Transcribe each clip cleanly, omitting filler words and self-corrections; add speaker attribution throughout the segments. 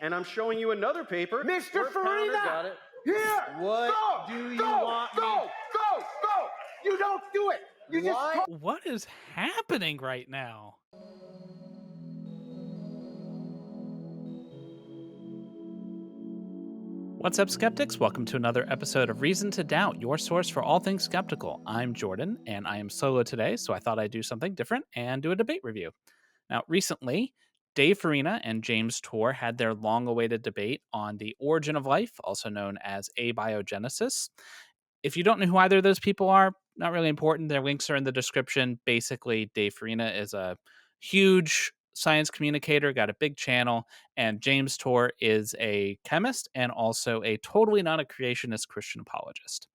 Speaker 1: And I'm showing you another paper.
Speaker 2: Mr. Farina!
Speaker 1: Got it.
Speaker 2: Here!
Speaker 1: What
Speaker 2: go,
Speaker 1: do you
Speaker 2: go,
Speaker 1: want
Speaker 2: go,
Speaker 1: me?
Speaker 2: go, go! You don't do it! You
Speaker 1: Why?
Speaker 2: just...
Speaker 3: What is happening right now? What's up, skeptics? Welcome to another episode of Reason to Doubt, your source for all things skeptical. I'm Jordan, and I am solo today, so I thought I'd do something different and do a debate review. Now, recently, Dave Farina and James Tour had their long-awaited debate on the origin of life, also known as abiogenesis. If you don't know who either of those people are, not really important. Their links are in the description. Basically, Dave Farina is a huge science communicator, got a big channel, and James Tour is a chemist and also a totally not a creationist Christian apologist.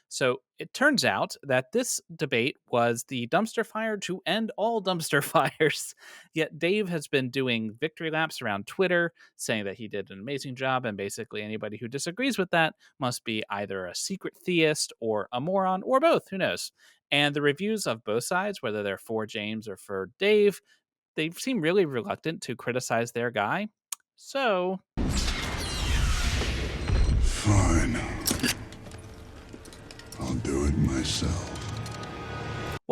Speaker 3: So it turns out that this debate was the dumpster fire to end all dumpster fires. Yet Dave has been doing victory laps around Twitter, saying that he did an amazing job, and basically anybody who disagrees with that must be either a secret theist or a moron or both. Who knows? And the reviews of both sides, whether they're for James or for Dave, they seem really reluctant to criticize their guy. So
Speaker 4: Fine. I'll do it myself.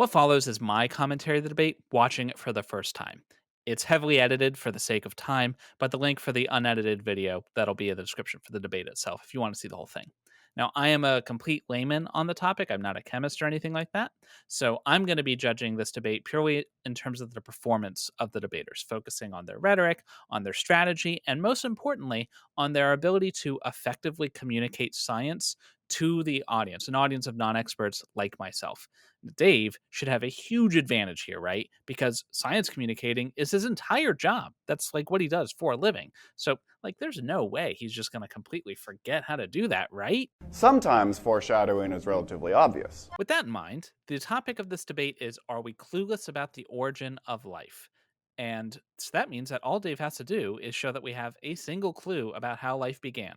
Speaker 3: what follows is my commentary of the debate, watching it for the first time. It's heavily edited for the sake of time, but the link for the unedited video, that'll be in the description for the debate itself if you want to see the whole thing. Now, I am a complete layman on the topic. I'm not a chemist or anything like that. So I'm going to be judging this debate purely in terms of the performance of the debaters, focusing on their rhetoric, on their strategy, and most importantly, on their ability to effectively communicate science to the audience, an audience of non-experts like myself. Dave should have a huge advantage here, right? Because science communicating is his entire job. That's like what he does for a living. So, like, there's no way he's just going to completely forget how to do that, right?
Speaker 5: Sometimes foreshadowing is relatively obvious.
Speaker 3: With that in mind, the topic of this debate is, are we clueless about the origin of life? And so that means that all Dave has to do is show that we have a single clue about how life began.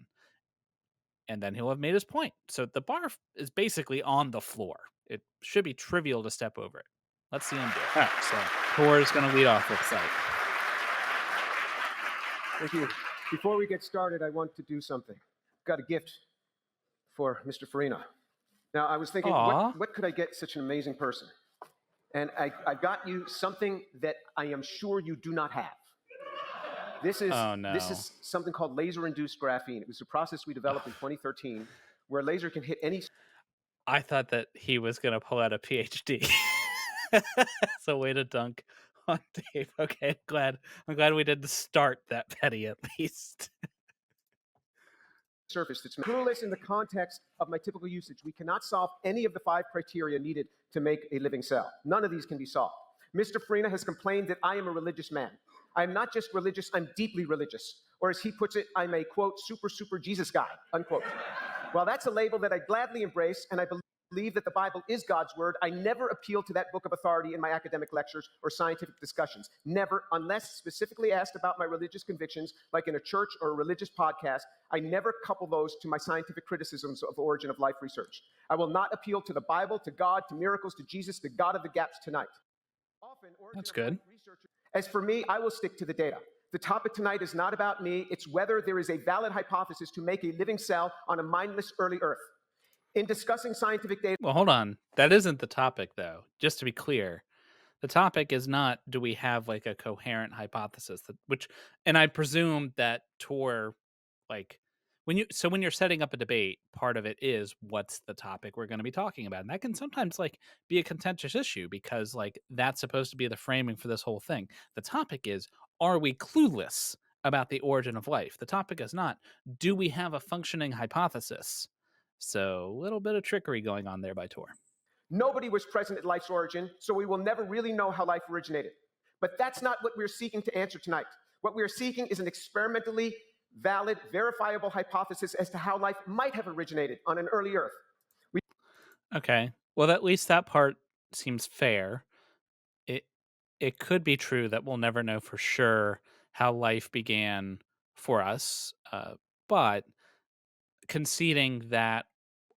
Speaker 3: And then he'll have made his point. So the bar is basically on the floor. It should be trivial to step over it. Let's see him do it. All right, so Tor is going to lead off with sight.
Speaker 2: Thank you. Before we get started, I want to do something. Got a gift for Mr. Farina. Now, I was thinking, what could I get such an amazing person? And I got you something that I am sure you do not have. This is something called laser-induced graphene. It was a process we developed in 2013 where a laser can hit any...
Speaker 3: I thought that he was going to pull out a PhD. It's a way to dunk on Dave. Okay, I'm glad we didn't start that petty at least.
Speaker 2: Surface that's clueless in the context of my typical usage. We cannot solve any of the 5 criteria needed to make a living cell. None of these can be solved. Mr. Farina has complained that I am a religious man. I'm not just religious, I'm deeply religious. Or as he puts it, I'm a, quote, super Jesus guy, unquote. Well, that's a label that I gladly embrace, and I believe that the Bible is God's word. I never appeal to that book of authority in my academic lectures or scientific discussions. Never, unless specifically asked about my religious convictions, like in a church or a religious podcast. I never couple those to my scientific criticisms of origin of life research. I will not appeal to the Bible, to God, to miracles, to Jesus, the God of the gaps tonight. Often,
Speaker 3: that's good.
Speaker 2: As for me, I will stick to the data. The topic tonight is not about me. It's whether there is a valid hypothesis to make a living cell on a mindless early Earth. In discussing scientific data...
Speaker 3: Well, hold on. That isn't the topic, though. Just to be clear, the topic is not, do we have like a coherent hypothesis? And I presume that Tor, like, when you're setting up a debate, part of it is what's the topic we're going to be talking about. And that can sometimes like be a contentious issue because like that's supposed to be the framing for this whole thing. The topic is, are we clueless about the origin of life? The topic is not, do we have a functioning hypothesis? So a little bit of trickery going on there by Tor.
Speaker 2: Nobody was present at life's origin, so we will never really know how life originated. But that's not what we're seeking to answer tonight. What we're seeking is an experimentally valid, verifiable hypothesis as to how life might have originated on an early Earth.
Speaker 3: Okay. Well, at least that part seems fair. It could be true that we'll never know for sure how life began for us, but conceding that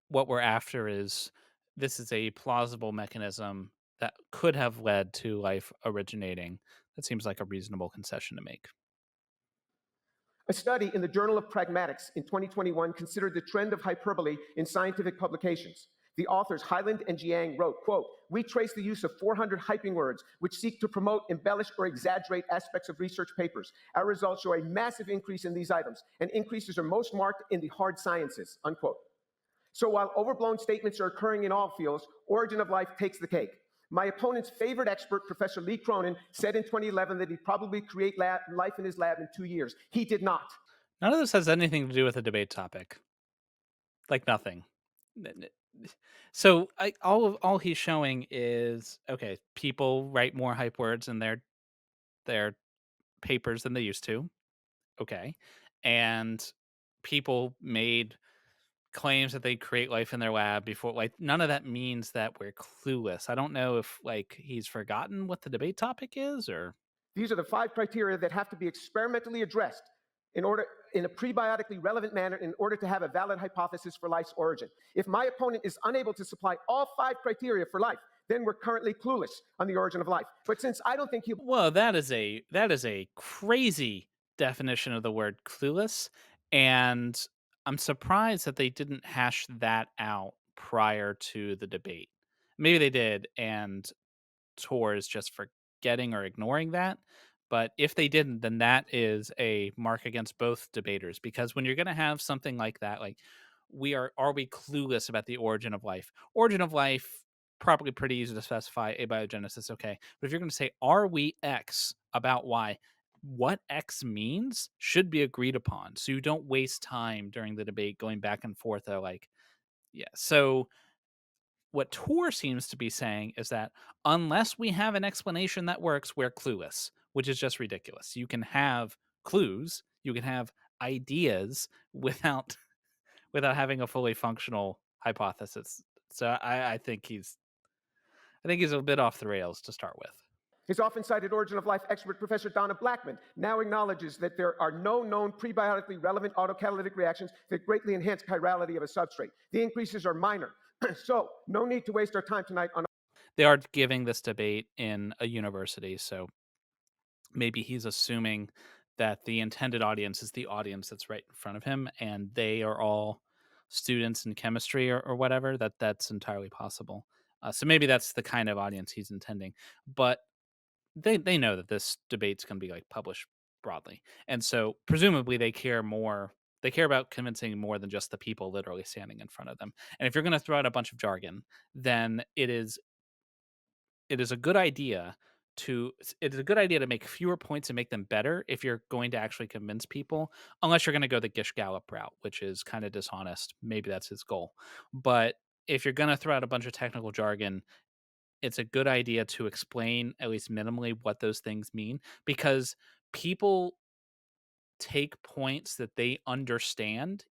Speaker 3: what we're after is this is a plausible mechanism that could have led to life originating, that seems like a reasonable concession to make.
Speaker 2: A study in the Journal of Pragmatics in 2021 considered the trend of hyperbole in scientific publications. The authors Hyland and Jiang wrote, quote, "We trace the use of 400 hyping words which seek to promote, embellish, or exaggerate aspects of research papers. Our results show a massive increase in these items, and increases are most marked in the hard sciences," unquote. So while overblown statements are occurring in all fields, origin of life takes the cake. My opponent's favorite expert, Professor Lee Cronin, said in 2011 that he'd probably create life in his lab in 2 years. He did not.
Speaker 3: None of this has anything to do with the debate topic. Like nothing. N- n- So all he's showing is okay. People write more hype words in their papers than they used to. Okay, and people made claims that they create life in their lab before. Like none of that means that we're clueless. I don't know if like he's forgotten what the debate topic is or
Speaker 2: These are the 5 criteria that have to be experimentally addressed in a prebiotically relevant manner in order to have a valid hypothesis for life's origin. If my opponent is unable to supply all 5 criteria for life, then we're currently clueless on the origin of life. But since I don't think he'll
Speaker 3: well, that is a crazy definition of the word clueless, and I'm surprised that they didn't hash that out prior to the debate. Maybe they did, and Tor is just forgetting or ignoring that. But if they didn't, then that is a mark against both debaters because when you're going to have something like that, like are we clueless about the origin of life? Origin of life, probably pretty easy to specify. Abiogenesis, okay. But if you're going to say, are we X about Y? What X means should be agreed upon, so you don't waste time during the debate going back and forth. Like, yeah. So what Tor seems to be saying is that unless we have an explanation that works, we're clueless, which is just ridiculous. You can have clues, you can have ideas without having a fully functional hypothesis. So I think he's a bit off the rails to start with.
Speaker 2: His often cited origin of life expert, Professor Donna Blackman, now acknowledges that there are no known prebiotically relevant autocatalytic reactions that greatly enhance chirality of a substrate. The increases are minor. So, no need to waste our time tonight on.
Speaker 3: They are giving this debate in a university, so maybe he's assuming that the intended audience is the audience that's right in front of him and they are all students in chemistry or whatever. That's entirely possible. So maybe that's the kind of audience he's intending, but they know that this debate's going to be like published broadly, and so presumably they care about convincing more than just the people literally standing in front of them. And if you're going to throw out a bunch of jargon, then it is a good idea to make fewer points and make them better if you're going to actually convince people, unless you're going to go the Gish Gallop route, which is kind of dishonest. Maybe that's his goal. But if you're going to throw out a bunch of technical jargon, it's a good idea to explain at least minimally what those things mean, because people take points that they understand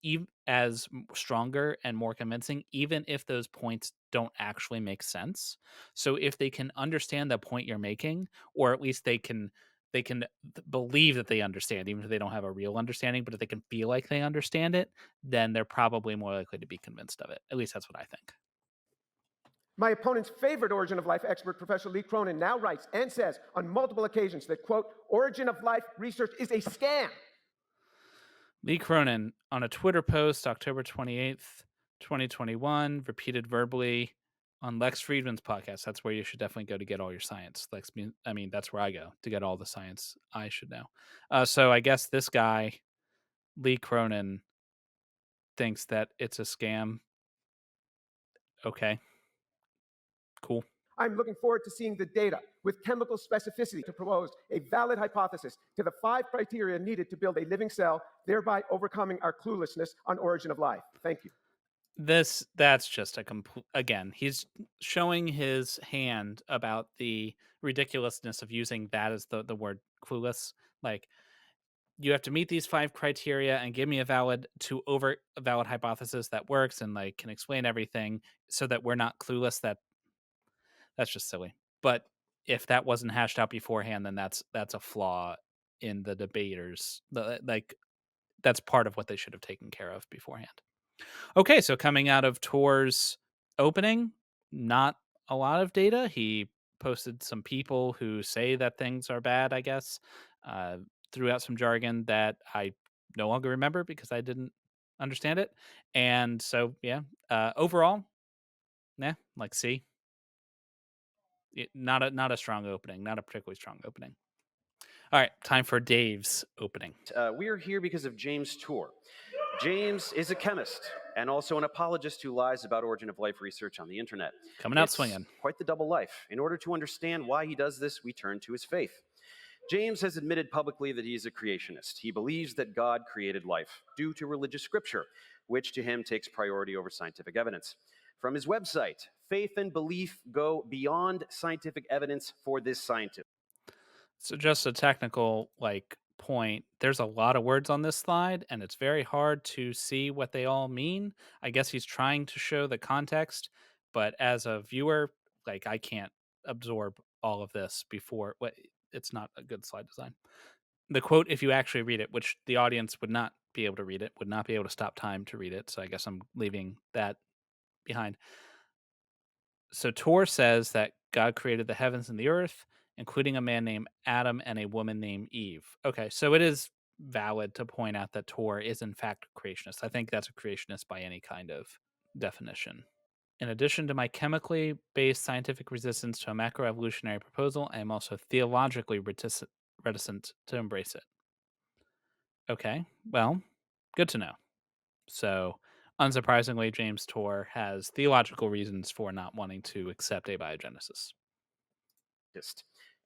Speaker 3: as stronger and more convincing, even if those points don't actually make sense. So if they can understand the point you're making, or at least they can believe that they understand, even if they don't have a real understanding, but if they can feel like they understand it, then they're probably more likely to be convinced of it. At least that's what I think.
Speaker 2: My opponent's favorite origin of life expert, Professor Lee Cronin, now writes and says on multiple occasions that, quote, origin of life research is a scam.
Speaker 3: Lee Cronin, on a Twitter post, October 28th, 2021, repeated verbally on Lex Friedman's podcast. That's where you should definitely go to get all your science. That's where I go to get all the science I should know. So I guess this guy, Lee Cronin, thinks that it's a scam. Okay, cool.
Speaker 2: I'm looking forward to seeing the data with chemical specificity to propose a valid hypothesis to the 5 criteria needed to build a living cell, thereby overcoming our cluelessness on origin of life. Thank you.
Speaker 3: That's just a complete, again, he's showing his hand about the ridiculousness of using that as the word clueless. Like, you have to meet these 5 criteria and give me a valid hypothesis that works and like can explain everything so that we're not clueless. That's just silly. But if that wasn't hashed out beforehand, then that's a flaw in the debaters. Like, that's part of what they should have taken care of beforehand. Okay, so coming out of Tor's opening, not a lot of data. He posted some people who say that things are bad, I guess. Uh, Threw out some jargon that I no longer remember because I didn't understand it. And so, yeah, overall, yeah, like C. Not a strong opening, not a particularly strong opening. All right, time for Dave's opening.
Speaker 1: We're here because of James Tour. James is a chemist and also an apologist who lies about origin of life research on the internet.
Speaker 3: Coming out
Speaker 1: It's
Speaker 3: swinging.
Speaker 1: quite the double life. In order to understand why he does this, we turn to his faith. James has admitted publicly that he is a creationist. He believes that God created life due to religious scripture, which to him takes priority over scientific evidence. From his website, faith and belief go beyond scientific evidence for this scientist.
Speaker 3: So just a technical point. There's a lot of words on this slide and it's very hard to see what they all mean. I guess he's trying to show the context, but as a viewer, I can't absorb all of this before it's not a good slide design. The quote, if you actually read it, which the audience would not be able to read it, would not be able to stop time to read it. So I guess I'm leaving that behind. So Tor says that God created the heavens and the earth, including a man named Adam and a woman named Eve. Okay, so it is valid to point out that Tor is in fact a creationist. I think that's a creationist by any kind of definition. In addition to my chemically based scientific resistance to a macroevolutionary proposal, I am also theologically reticent to embrace it. Okay, well, good to know. So, unsurprisingly, James Tor has theological reasons for not wanting to accept abiogenesis.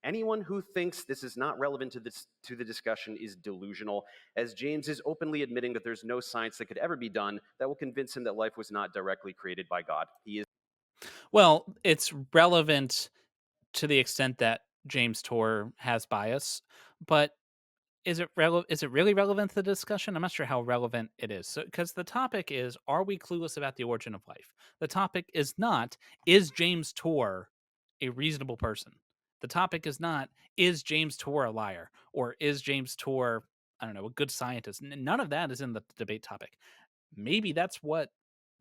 Speaker 1: Anyone who thinks this is not relevant to the discussion is delusional, as James is openly admitting that there's no science that could ever be done that will convince him that life was not directly created by God. He is
Speaker 3: Well, it's relevant to the extent that James Tor has bias, but is it really relevant to the discussion? I'm not sure how relevant it is. So because the topic is, are we clueless about the origin of life? The topic is not, is James Tor a reasonable person? The topic is not, is James Tor a liar? Or is James Tor, I don't know, a good scientist? None of that is in the debate topic. Maybe that's what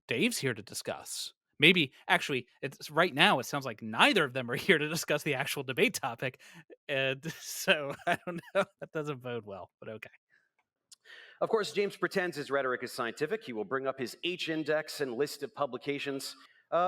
Speaker 3: Dave's here to discuss. Maybe actually, it's right now. It sounds like neither of them are here to discuss the actual debate topic, and so I don't know. That doesn't bode well, but okay.
Speaker 1: Of course, James pretends his rhetoric is scientific. He will bring up his H index and list of publications.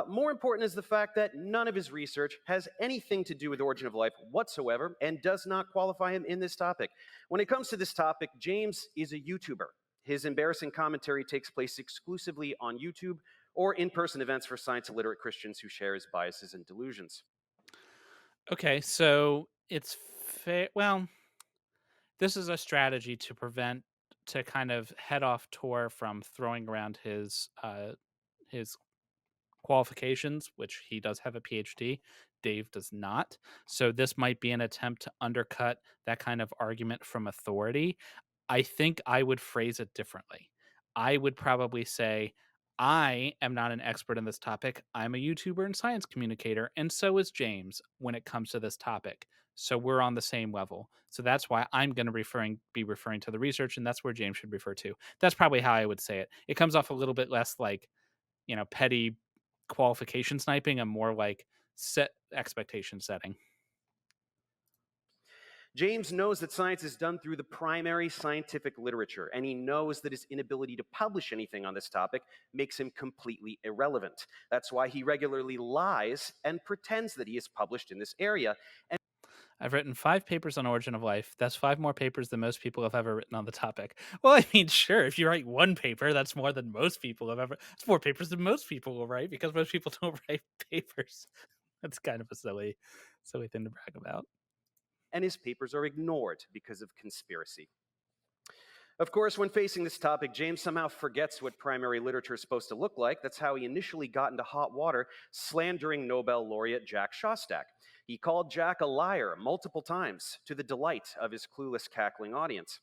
Speaker 1: More important is the fact that none of his research has anything to do with origin of life whatsoever and does not qualify him in this topic. When it comes to this topic, James is a YouTuber. His embarrassing commentary takes place exclusively on YouTube or in-person events for science-illiterate Christians who share his biases and delusions.
Speaker 3: Okay, so it's fair. Well, this is a strategy to kind of head off Tor from throwing around his qualifications, which he does have a PhD. Dave does not. So this might be an attempt to undercut that kind of argument from authority. I think I would phrase it differently. I would probably say, I am not an expert in this topic. I'm a YouTuber and science communicator, and so is James when it comes to this topic. So we're on the same level. So that's why I'm going to be referring to the research, and that's where James should refer to. That's probably how I would say it. It comes off a little bit less like, petty qualification sniping and more like set expectation setting.
Speaker 1: James knows that science is done through the primary scientific literature, and he knows that his inability to publish anything on this topic makes him completely irrelevant. That's why he regularly lies and pretends that he is published in this area.
Speaker 3: I've written 5 papers on origin of life. That's 5 more papers than most people have ever written on the topic. Well, I mean, sure, if you write 1 paper, that's more than most people have ever. It's 4 papers than most people will write because most people don't write papers. That's kind of a silly thing to brag about.
Speaker 1: And his papers are ignored because of conspiracy. Of course, when facing this topic, James somehow forgets what primary literature is supposed to look like. That's how he initially got into hot water, slandering Nobel laureate Jack Szostak. He called Jack a liar multiple times, to the delight of his clueless, cackling audience.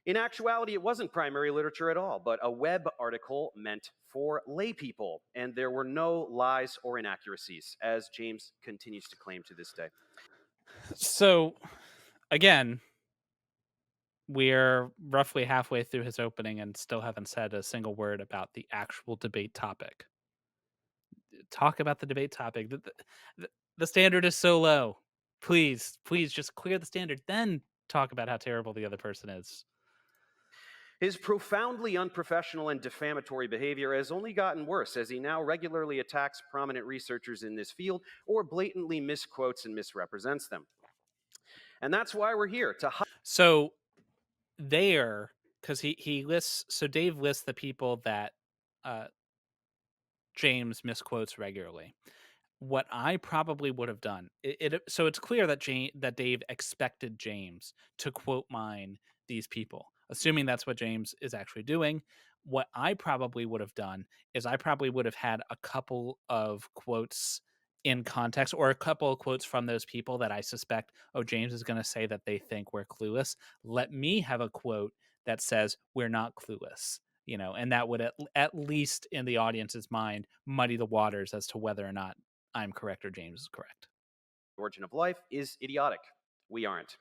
Speaker 1: In actuality, it wasn't primary literature at all, but a web article meant for laypeople, and there were no lies or inaccuracies, as James continues to claim to this day.
Speaker 3: So, again, we're roughly halfway through his opening and still haven't said a single word about the actual debate topic. Talk about the debate topic. The standard is so low. Please just clear the standard, then talk about how terrible the other person is.
Speaker 1: His profoundly unprofessional and defamatory behavior has only gotten worse as he now regularly attacks prominent researchers in this field or blatantly misquotes and misrepresents them. And that's why we're here to
Speaker 3: So there, because he lists, so Dave lists the people that uh, James misquotes regularly. What I probably would have done, so it's clear that that Dave expected James to quote mine these people, assuming that's what James is actually doing. What I probably would have done is I probably would have had a couple of quotes in context, or a couple of quotes from those people that I suspect, oh, James is going to say that they think we're clueless. Let me have a quote that says we're not clueless, and that would at least in the audience's mind muddy the waters as to whether or not I'm correct or James is correct.
Speaker 1: origin of life is idiotic. We aren't.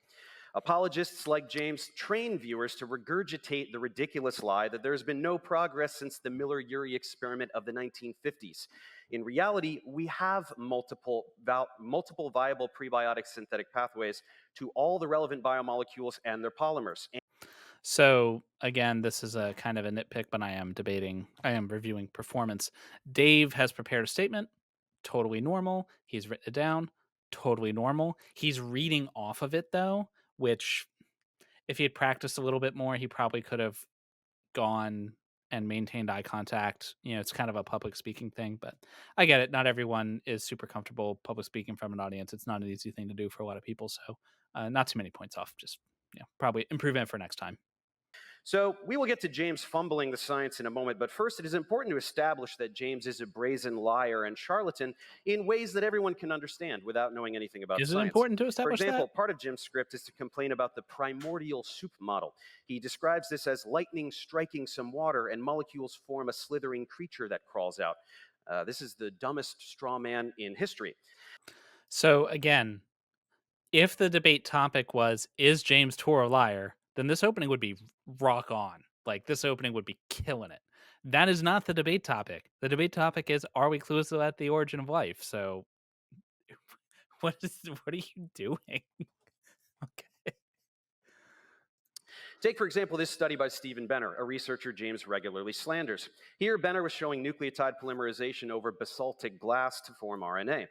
Speaker 1: Apologists like James train viewers to regurgitate the ridiculous lie that there has been no progress since the Miller-Urey experiment of the 1950s. In reality, we have multiple viable prebiotic synthetic pathways to all the relevant biomolecules and their polymers.
Speaker 3: So again, this is a kind of a nitpick, but I am reviewing performance. Dave has prepared a statement, totally normal. He's written it down, totally normal. He's reading off of it though, which if he had practiced a little bit more, he probably could have gone and maintained eye contact. It's kind of a public speaking thing, but I get it. Not everyone is super comfortable public speaking from an audience. It's not an easy thing to do for a lot of people. So not too many points off. Just probably improvement for next time.
Speaker 1: So we will get to James fumbling the science in a moment, but first it is important to establish that James is a brazen liar and charlatan in ways that everyone can understand without knowing anything about
Speaker 3: Is it
Speaker 1: science.
Speaker 3: important to
Speaker 1: For
Speaker 3: establish
Speaker 1: example,
Speaker 3: that?
Speaker 1: part of Jim's script is to complain about the primordial soup model. He describes this as lightning striking some water and molecules form a slithering creature that crawls out. This is the dumbest straw man in history.
Speaker 3: So again, if the debate topic was, is James Tour a liar, then this opening would be rock on. Like this opening would be killing it. That is not the debate topic. The debate topic is, are we clueless about the origin of life? So what are you doing? Okay.
Speaker 1: Take, for example, this study by Stephen Benner, a researcher James regularly slanders. Here, Benner was showing nucleotide polymerization over basaltic glass to form RNA.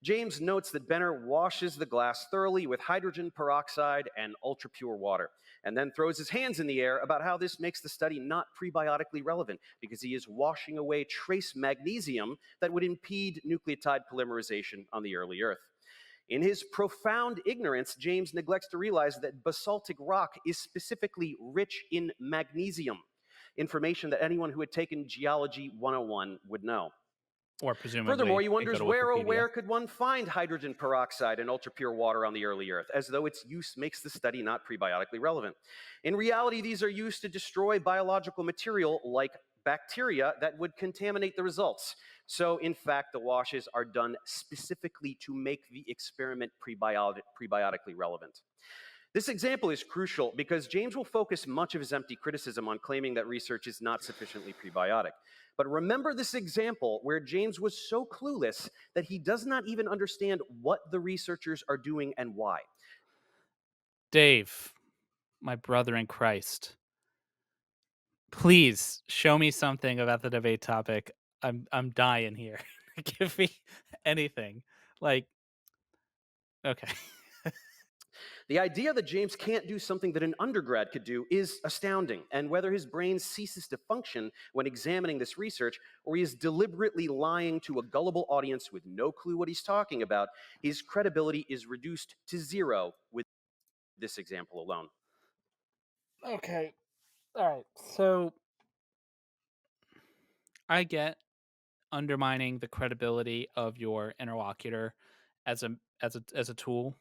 Speaker 1: James notes that Benner washes the glass thoroughly with hydrogen peroxide and ultra-pure water, and then throws his hands in the air about how this makes the study not prebiotically relevant because he is washing away trace magnesium that would impede nucleotide polymerization on the early Earth. In his profound ignorance, James neglects to realize that basaltic rock is specifically rich in magnesium, information that anyone who had taken Geology 101 would know.
Speaker 3: Or presumably,
Speaker 1: Furthermore, he
Speaker 3: they go
Speaker 1: wonders
Speaker 3: to
Speaker 1: where, oh,
Speaker 3: Wikipedia.
Speaker 1: where could one find hydrogen peroxide and ultra-pure water on the early Earth, as though its use makes the study not prebiotically relevant. In reality, these are used to destroy biological material like bacteria that would contaminate the results. So, in fact, the washes are done specifically to make the experiment prebiotically relevant. This example is crucial because James will focus much of his empty criticism on claiming that research is not sufficiently prebiotic. But remember this example where James was so clueless that he does not even understand what the researchers are doing and why.
Speaker 3: Dave, my brother in Christ, please show me something about the debate topic. I'm dying here. Give me anything. Like, okay.
Speaker 1: The idea that James can't do something that an undergrad could do is astounding, and whether his brain ceases to function when examining this research, or he is deliberately lying to a gullible audience with no clue what he's talking about, his credibility is reduced to zero with this example alone.
Speaker 3: Okay. All right. So I get undermining the credibility of your interlocutor as a tool.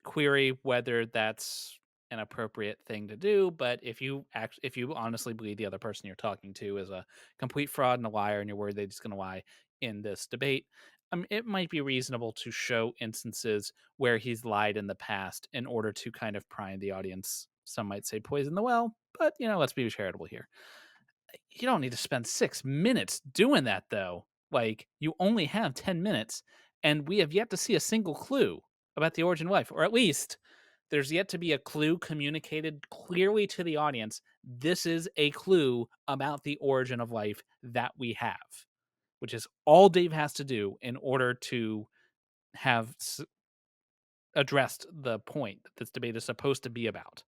Speaker 3: Query whether that's an appropriate thing to do, but if you honestly believe the other person you're talking to is a complete fraud and a liar and you're worried they're just going to lie in this debate, it might be reasonable to show instances where he's lied in the past in order to kind of prime the audience. Some might say poison the well, but let's be charitable here. You don't need to spend 6 minutes doing that though. Like, you only have 10 minutes and we have yet to see a single clue about the origin of life, or at least There's yet to be a clue communicated clearly to the audience. This is a clue about the origin of life that we have, which is all Dave has to do in order to have addressed the point that this debate is supposed to be about.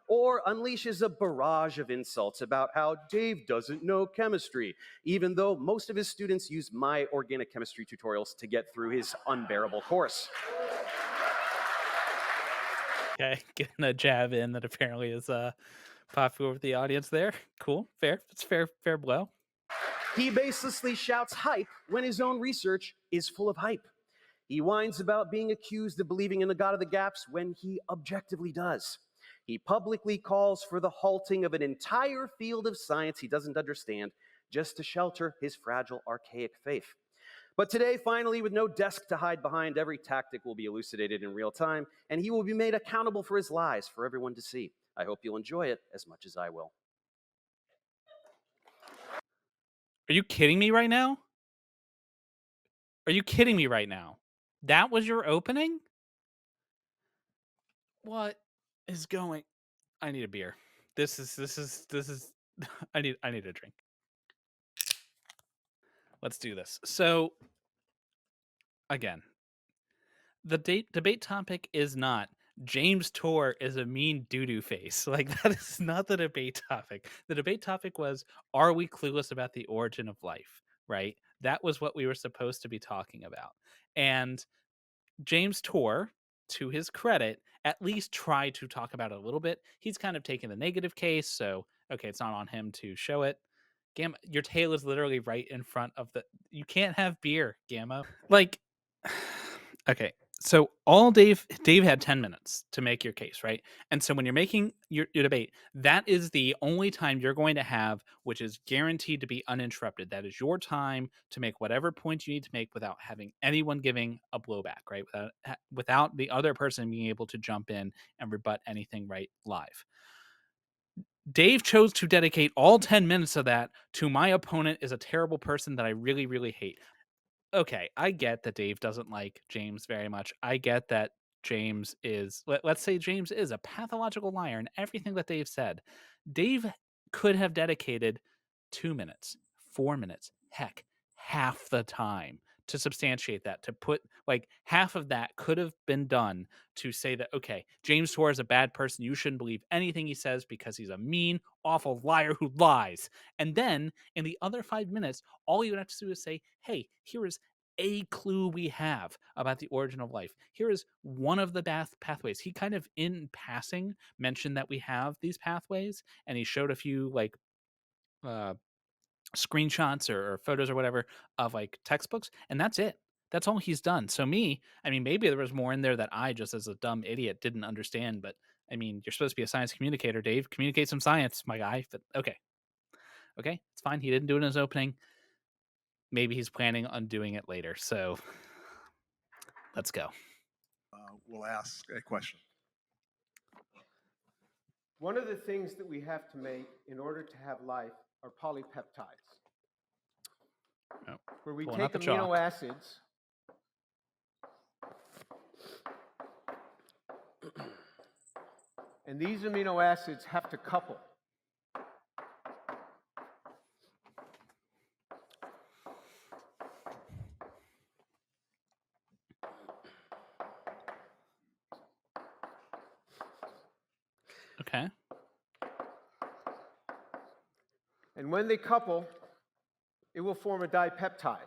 Speaker 1: Or unleashes a barrage of insults about how Dave doesn't know chemistry, even though most of his students use my organic chemistry tutorials to get through his unbearable course.
Speaker 3: Okay, getting a jab in that apparently is popular with the audience there. Cool, fair. It's fair blow.
Speaker 1: He baselessly shouts hype when his own research is full of hype. He whines about being accused of believing in the God of the gaps when he objectively does. He publicly calls for the halting of an entire field of science he doesn't understand just to shelter his fragile, archaic faith. But today, finally, with no desk to hide behind, every tactic will be elucidated in real time, and he will be made accountable for his lies for everyone to see. I hope you'll enjoy it as much as I will.
Speaker 3: Are you kidding me right now? Are you kidding me right now? That was your opening? What is going? I need a beer. This is I need a drink. Let's do this. So again, the debate topic is not James Tor is a mean doo-doo face. Like, that is not the debate topic. The debate topic was, are we clueless about the origin of life? Right? That was what we were supposed to be talking about. And James Tor, to his credit, at least tried to talk about it a little bit. He's kind of taken the negative case, so okay, it's not on him to show it. Gamma, your tail is literally right in front of the. You can't have beer, Gamma. Like, okay, so all Dave had 10 minutes to make your case, right? And so when you're making your debate, that is the only time you're going to have, which is guaranteed to be uninterrupted. That is your time to make whatever point you need to make without having anyone giving a blowback, right? Without the other person being able to jump in and rebut anything right live. Dave chose to dedicate all 10 minutes of that to my opponent is a terrible person that I really, really hate. Okay, I get that Dave doesn't like James very much. I get that James is, let's say James is a pathological liar in everything that Dave said. Dave could have dedicated 2 minutes, 4 minutes, heck, half the time to substantiate that, to put like half of that could have been done to say that, okay, James Tor is a bad person. You shouldn't believe anything he says because he's a mean, awful liar who lies. And then in the other 5 minutes, all you would have to do is say, hey, here is a clue we have about the origin of life. Here is one of the pathways. He kind of in passing mentioned that we have these pathways, and he showed a few like screenshots or photos or whatever of like textbooks, and that's it. That's all he's done. So I mean, maybe there was more in there that I just as a dumb idiot didn't understand, but I mean, you're supposed to be a science communicator, Dave. Communicate some science, my guy. But okay, it's fine. He didn't do it in his opening. Maybe he's planning on doing it later. So let's go.
Speaker 6: We'll ask a question.
Speaker 2: One of the things that we have to make in order to have life are polypeptides, where we
Speaker 3: Pulling
Speaker 2: take
Speaker 3: out the
Speaker 2: amino
Speaker 3: chalk.
Speaker 2: acids and these amino acids have to couple.
Speaker 3: Okay.
Speaker 2: And when they couple, it will form a dipeptide.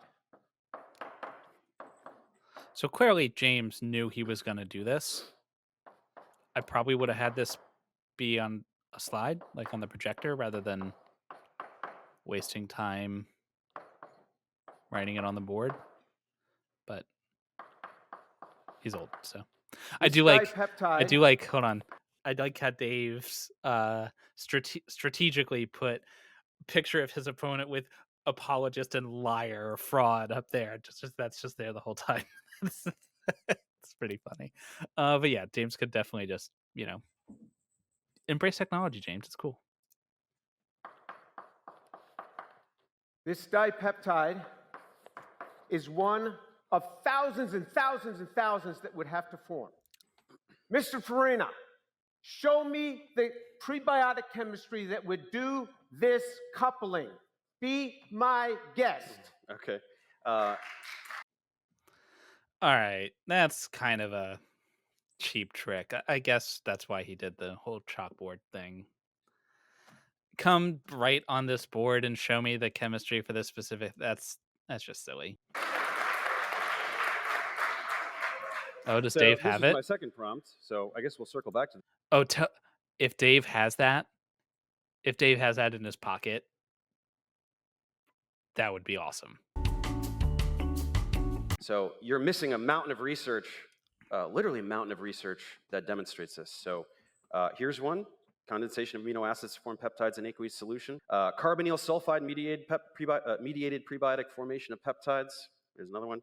Speaker 3: So clearly James knew he was going to do this. I probably would have had this be on a slide, like on the projector, rather than wasting time writing it on the board. But he's old, so I do like. Hold on. I like how Dave's strategically put picture of his opponent with apologist and liar or fraud up there. That's just there the whole time. It's pretty funny. But yeah, James could definitely just, embrace technology, James. It's cool.
Speaker 2: This dipeptide is one of thousands and thousands and thousands that would have to form. Mr. Farina, show me the prebiotic chemistry that would do this coupling. Be my guest.
Speaker 1: Okay.
Speaker 3: All right, that's kind of a cheap trick. I guess that's why he did the whole chalkboard thing. Come right on this board and show me the chemistry for this specific. That's just silly. Oh, does
Speaker 1: So
Speaker 3: Dave
Speaker 1: this
Speaker 3: have
Speaker 1: is
Speaker 3: it?
Speaker 1: my second prompt. So I guess we'll circle back to.
Speaker 3: Oh, if Dave has that, if Dave has that in his pocket, that would be awesome.
Speaker 1: So you're missing a mountain of research, literally a mountain of research that demonstrates this. So here's one. Condensation of amino acids to form peptides in aqueous solution. Carbonyl sulfide mediated prebiotic formation of peptides. There's another one.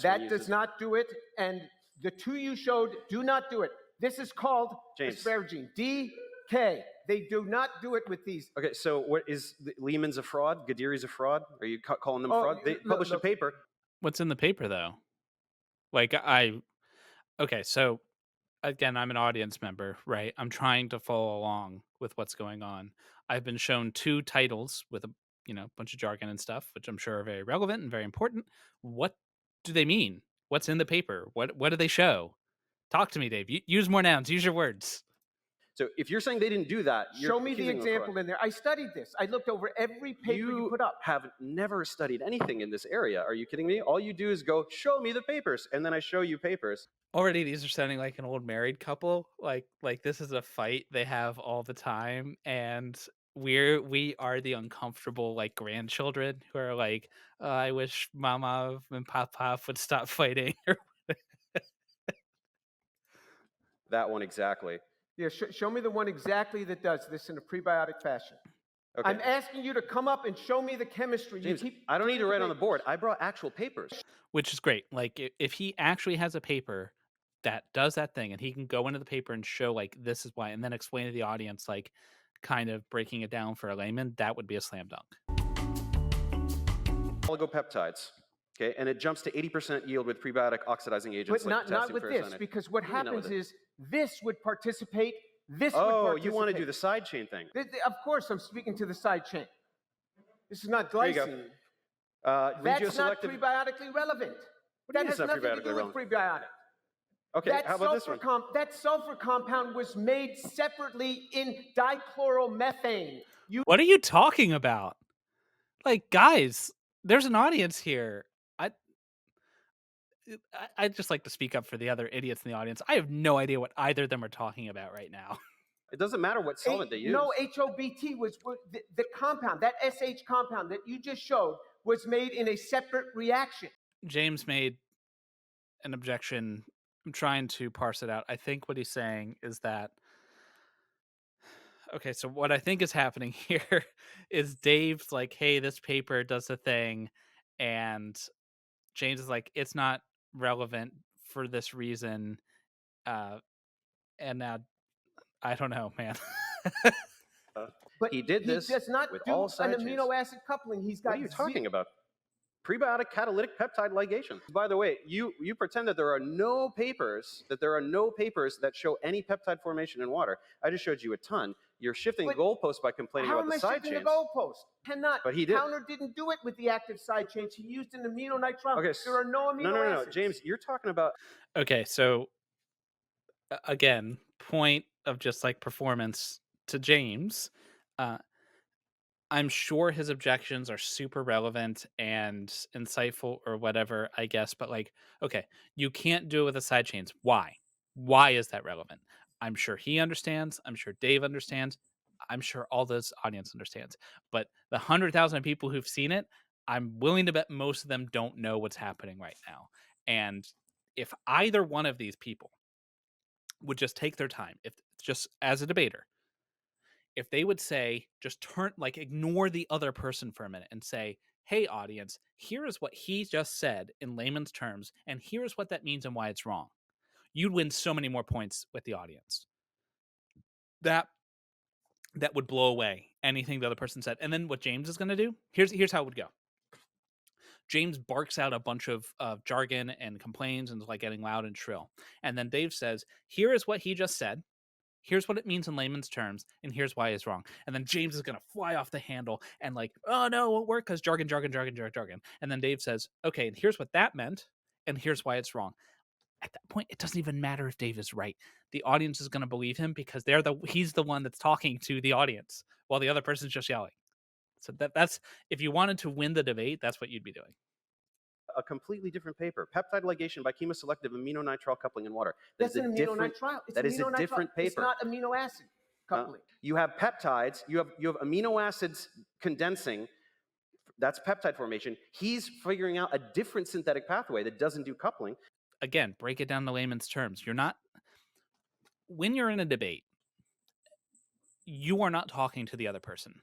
Speaker 2: That does not do it, and the two you showed do not do it. This is called
Speaker 1: James.
Speaker 2: asparagine, DK. They do not do it with these.
Speaker 1: Okay, so what is Lehman's a fraud? Gadiri's a fraud? Are you calling them
Speaker 2: Oh,
Speaker 1: fraud? They published a paper.
Speaker 3: What's in the paper though? Like okay, so again, I'm an audience member, right? I'm trying to follow along with what's going on. I've been shown two titles with a bunch of jargon and stuff, which I'm sure are very relevant and very important. What do they mean? What's in the paper? What do they show? Talk to me, Dave. Use more nouns. Use your words.
Speaker 1: So if you're saying they didn't do that, you're
Speaker 2: Show me the
Speaker 1: accusing them of fraud.
Speaker 2: example in there. I studied this. I looked over every paper you put up.
Speaker 1: Have never studied anything in this area. Are you kidding me? All you do is go, show me the papers, and then I show you papers.
Speaker 3: Already, these are sounding like an old married couple. Like this is a fight they have all the time, and we are the uncomfortable like grandchildren who are like, I wish Mama and Papa would stop fighting.
Speaker 1: That one exactly.
Speaker 2: Yeah, show me the one exactly that does this in a prebiotic fashion.
Speaker 1: Okay.
Speaker 2: I'm asking you to come up and show me the chemistry.
Speaker 1: James, I don't need to write on the board. I brought actual papers.
Speaker 3: Which is great. Like if he actually has a paper that does that thing and he can go into the paper and show like this is why and then explain to the audience like kind of breaking it down for a layman, that would be a slam dunk.
Speaker 1: Oligopeptides. Okay, and it jumps to 80% yield with prebiotic oxidizing agents.
Speaker 2: But
Speaker 1: like
Speaker 2: not with this, because what happens is this would participate, this would participate.
Speaker 1: You want to do the side chain thing.
Speaker 2: Of course, I'm speaking to the side chain. This is not
Speaker 1: There you
Speaker 2: glycine.
Speaker 1: go.
Speaker 2: That's not prebiotically relevant. That has nothing to do with prebiotic.
Speaker 1: Okay, how about this one?
Speaker 2: That sulfur compound was made separately in dichloromethane.
Speaker 3: What are you talking about? Like, guys, there's an audience here. I'd just like to speak up for the other idiots in the audience. I have no idea what either of them are talking about right now.
Speaker 1: It doesn't matter what solvent they use.
Speaker 2: No, HOBT was the compound, that SH compound that you just showed was made in a separate reaction.
Speaker 3: James made an objection. I'm trying to parse it out. I think what he's saying is that okay, so what I think is happening here is Dave's like, hey, this paper does the thing, and James is like, it's not relevant for this reason. And now I don't know, man.
Speaker 2: But
Speaker 1: he did this.
Speaker 2: He does not
Speaker 1: with
Speaker 2: do
Speaker 1: all
Speaker 2: an
Speaker 1: side
Speaker 2: amino acid coupling. He's got.
Speaker 1: What are you talking about? Prebiotic catalytic peptide ligation. By the way, you pretend that there are no papers that show any peptide formation in water. I just showed you a ton. You're shifting the goalpost by complaining about the side chains.
Speaker 2: How am I shifting the goalpost? Cannot.
Speaker 1: But he did.
Speaker 2: Counter didn't do it with the active side chains. He used an amino nitrile.
Speaker 1: Okay.
Speaker 2: There are no amino acids.
Speaker 1: No, James, you're talking about.
Speaker 3: Okay, so again, point of just like performance to James. I'm sure his objections are super relevant and insightful or whatever, I guess. But like, okay, you can't do it with the side chains. Why? Why is that relevant? I'm sure he understands. I'm sure Dave understands. I'm sure all this audience understands. But the 100,000 people who've seen it, I'm willing to bet most of them don't know what's happening right now. And if either one of these people would just take their time, if just as a debater, if they would say, just ignore the other person for a minute and say, hey, audience, here is what he just said in layman's terms, and here's what that means and why it's wrong, you'd win so many more points with the audience. That would blow away anything the other person said. And then what James is going to do, here's how it would go. James barks out a bunch of jargon and complains and is like getting loud and shrill. And then Dave says, here is what he just said. Here's what it means in layman's terms, and here's why it's wrong. And then James is going to fly off the handle and like, oh, no, it won't work because jargon. And then Dave says, okay, and here's what that meant, and here's why it's wrong. At that point, it doesn't even matter if Dave is right. The audience is going to believe him because he's the one that's talking to the audience while the other person's just yelling. So that's if you wanted to win the debate, that's what you'd be doing.
Speaker 1: A completely different paper. Peptide ligation by chemoselective amino-nitrile coupling in water.
Speaker 2: That's an amino-nitrile.
Speaker 1: That is a different paper.
Speaker 2: It's not amino acid coupling.
Speaker 1: You have peptides. You have amino acids condensing. That's peptide formation. He's figuring out a different synthetic pathway that doesn't do coupling.
Speaker 3: Again, break it down to layman's terms. When you're in a debate, you are not talking to the other person.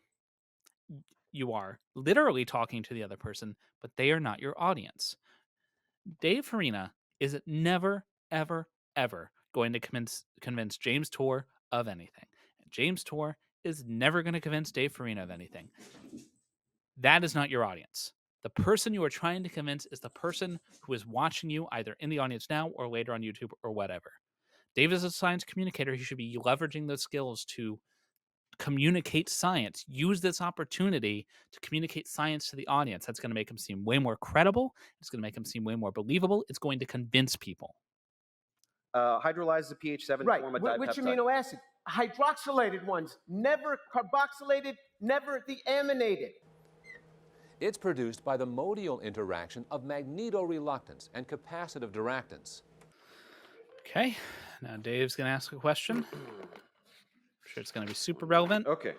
Speaker 3: You are literally talking to the other person, but they are not your audience. Dave Farina is never, ever, ever going to convince James Torr of anything. And James Torr is never going to convince Dave Farina of anything. That is not your audience. The person you are trying to convince is the person who is watching you either in the audience now or later on YouTube or whatever. Dave is a science communicator. He should be leveraging those skills to communicate science. Use this opportunity to communicate science to the audience. That's going to make him seem way more credible. It's going to make him seem way more believable. It's going to convince people.
Speaker 1: Hydrolyze the pH 7
Speaker 2: Right.
Speaker 1: form of
Speaker 2: Which
Speaker 1: dipeptide.
Speaker 2: amino acid? Hydroxylated ones, never carboxylated, never deaminated.
Speaker 7: It's produced by the modial interaction of magnetoreluctance and capacitive diractance.
Speaker 3: Okay, now Dave's going to ask a question. I'm sure it's going to be super relevant.
Speaker 1: Okay.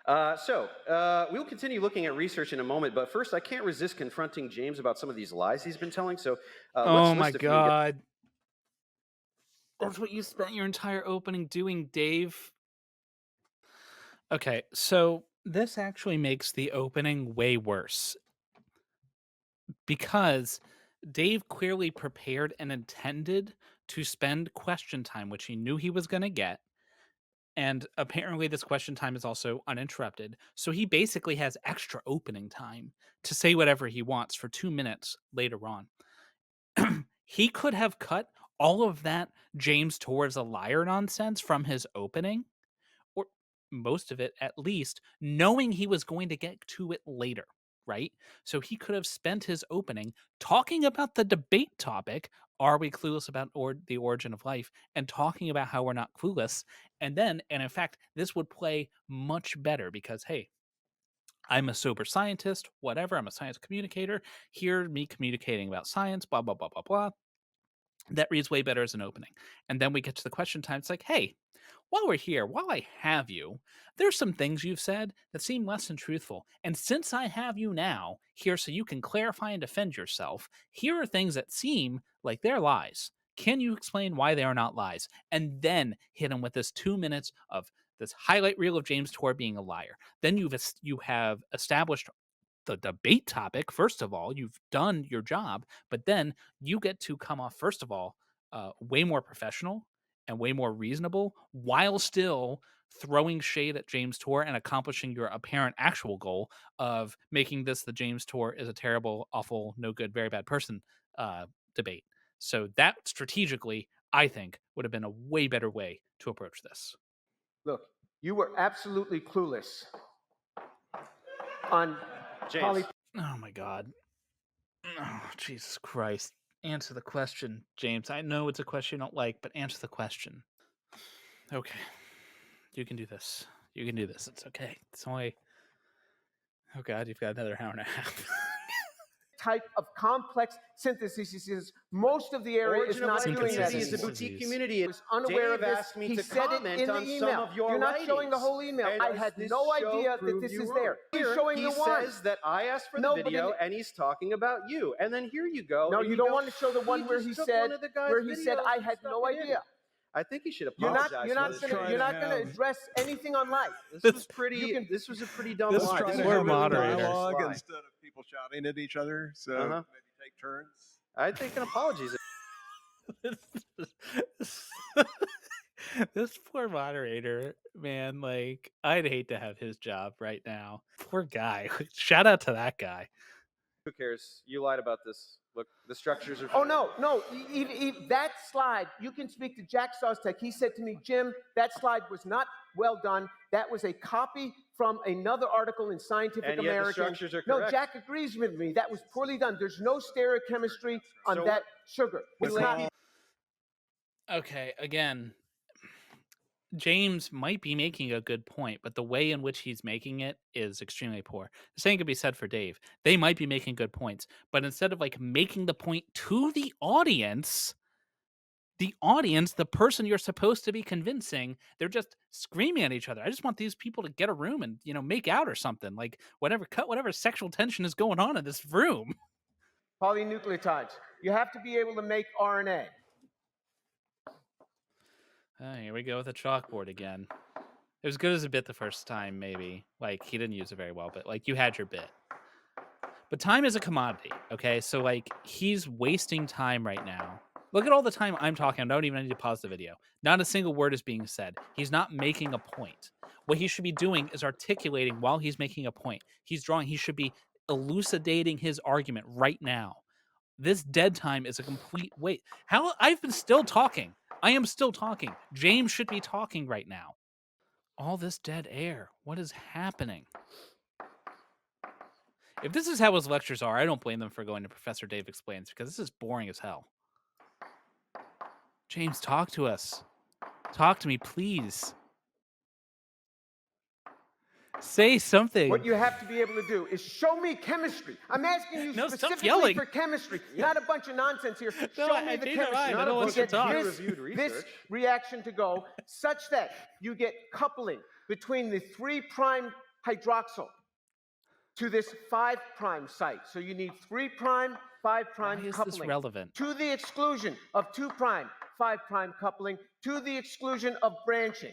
Speaker 1: We'll continue looking at research in a moment, but first I can't resist confronting James about some of these lies he's been telling. So,
Speaker 3: oh my God. That's what you spent your entire opening doing, Dave. Okay, so this actually makes the opening way worse because Dave clearly prepared and intended to spend question time, which he knew he was going to get. And apparently this question time is also uninterrupted. So he basically has extra opening time to say whatever he wants for 2 minutes later on. He could have cut all of that James Torr is a liar nonsense from his opening, or most of it at least, knowing he was going to get to it later, right? So he could have spent his opening talking about the debate topic, are we clueless about the origin of life, and talking about how we're not clueless. And in fact, this would play much better because, hey, I'm a sober scientist, whatever, I'm a science communicator. Hear me communicating about science, blah, blah, blah, blah, blah. That reads way better as an opening. And then we get to the question time. It's like, hey, while we're here, while I have you, there's some things you've said that seem less than truthful. And since I have you now here so you can clarify and defend yourself, here are things that seem like they're lies. Can you explain why they are not lies? And then hit him with this 2 minutes of this highlight reel of James Torr being a liar. Then you have established the debate topic. First of all, you've done your job, but then you get to come off, first of all, way more professional and way more reasonable while still throwing shade at James Torr and accomplishing your apparent actual goal of making this the James Torr is a terrible, awful, no good, very bad person debate. So that strategically, I think, would have been a way better way to approach this.
Speaker 2: Look, you were absolutely clueless on
Speaker 1: James.
Speaker 3: Oh my God. Oh, Jesus Christ. Answer the question, James. I know it's a question you don't like, but answer the question. Okay. You can do this. You can do this. It's okay. It's only... Oh God, you've got another hour and a half.
Speaker 2: type of complex synthesis. He says most of the area is not doing that.
Speaker 1: It's a boutique community.
Speaker 2: I was unaware
Speaker 1: Dave
Speaker 2: of this.
Speaker 1: asked me
Speaker 2: He
Speaker 1: to
Speaker 2: said it
Speaker 1: comment
Speaker 2: in the
Speaker 1: on
Speaker 2: email.
Speaker 1: some of your
Speaker 2: You're not
Speaker 1: writings.
Speaker 2: showing the whole email.
Speaker 1: And
Speaker 2: I
Speaker 1: does
Speaker 2: had
Speaker 1: this
Speaker 2: no
Speaker 1: show
Speaker 2: idea that
Speaker 1: prove
Speaker 2: this
Speaker 1: you
Speaker 2: is
Speaker 1: wrong?
Speaker 2: there. He's showing
Speaker 1: He
Speaker 2: the one.
Speaker 1: says that I asked for
Speaker 2: No,
Speaker 1: the
Speaker 2: but
Speaker 1: video, and he's talking about you. And then here you go.
Speaker 2: No,
Speaker 1: and
Speaker 2: you don't
Speaker 1: go,
Speaker 2: want to show the one where he
Speaker 1: just took
Speaker 2: said
Speaker 1: one of the guy's videos
Speaker 2: I
Speaker 1: and
Speaker 2: had
Speaker 1: stuck
Speaker 2: no
Speaker 1: it in.
Speaker 2: idea.
Speaker 1: I think he should
Speaker 2: You're
Speaker 1: apologize.
Speaker 2: not going to address anything on life.
Speaker 1: This was pretty. This was a pretty dumb
Speaker 3: This
Speaker 1: lie.
Speaker 6: Try
Speaker 1: This
Speaker 6: to
Speaker 1: was a
Speaker 6: have
Speaker 1: really
Speaker 6: a
Speaker 3: moderator.
Speaker 6: dialogue
Speaker 1: lie.
Speaker 6: instead of people shouting at each other. So
Speaker 1: Uh-huh.
Speaker 6: maybe take turns.
Speaker 1: I think an apology is
Speaker 3: This poor moderator, man, like, I'd hate to have his job right now. Poor guy. Shout out to that guy.
Speaker 1: Who cares? You lied about this. Look, the structures are.
Speaker 2: Oh, no. That slide, you can speak to Jack Sostek. He said to me, Jim, that slide was not well done. That was a copy from another article in Scientific
Speaker 1: And yet the
Speaker 2: American.
Speaker 1: structures are
Speaker 2: No,
Speaker 1: correct.
Speaker 2: Jack agrees with me. That was poorly done. There's no stereochemistry on
Speaker 1: So
Speaker 2: that sugar. It's not.
Speaker 3: Okay, again, James might be making a good point, but the way in which he's making it is extremely poor. The same could be said for Dave. They might be making good points, but instead of like making the point to the audience, the person you're supposed to be convincing, they're just screaming at each other. I just want these people to get a room and, make out or something. Like cut whatever sexual tension is going on in this room.
Speaker 2: Polynucleotides. You have to be able to make RNA.
Speaker 3: Here we go with the chalkboard again. It was good as a bit the first time, maybe. Like, he didn't use it very well, but, like, you had your bit. But time is a commodity, okay? So, like, he's wasting time right now. Look at all the time I'm talking. I don't even need to pause the video. Not a single word is being said. He's not making a point. What he should be doing is articulating while he's making a point. He's drawing. He should be elucidating his argument right now. This dead time is a complete waste. I've been still talking. I am still talking. James should be talking right now. All this dead air. What is happening? If this is how his lectures are, I don't blame them for going to Professor Dave Explains, because this is boring as hell. James, talk to us. Talk to me, please. Say something.
Speaker 2: What you have to be able to do is show me chemistry. I'm asking you
Speaker 3: No, stop
Speaker 2: specifically
Speaker 3: yelling.
Speaker 2: for chemistry, not a bunch of nonsense here.
Speaker 3: No,
Speaker 2: Show
Speaker 3: I
Speaker 2: me the
Speaker 3: changed my
Speaker 2: chemistry.
Speaker 3: mind. I don't
Speaker 2: You
Speaker 3: want you to
Speaker 2: get
Speaker 3: talk.
Speaker 2: this reaction to go such that you get coupling between the 3' hydroxyl to this 5' site. So you need 3', 5'
Speaker 3: Why
Speaker 2: coupling.
Speaker 3: is this relevant?
Speaker 2: To the exclusion of 2', 5' coupling, to the exclusion of branching.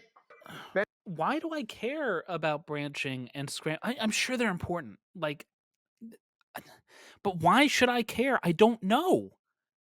Speaker 3: Why do I care about branching and I'm sure they're important. Like, but why should I care? I don't know.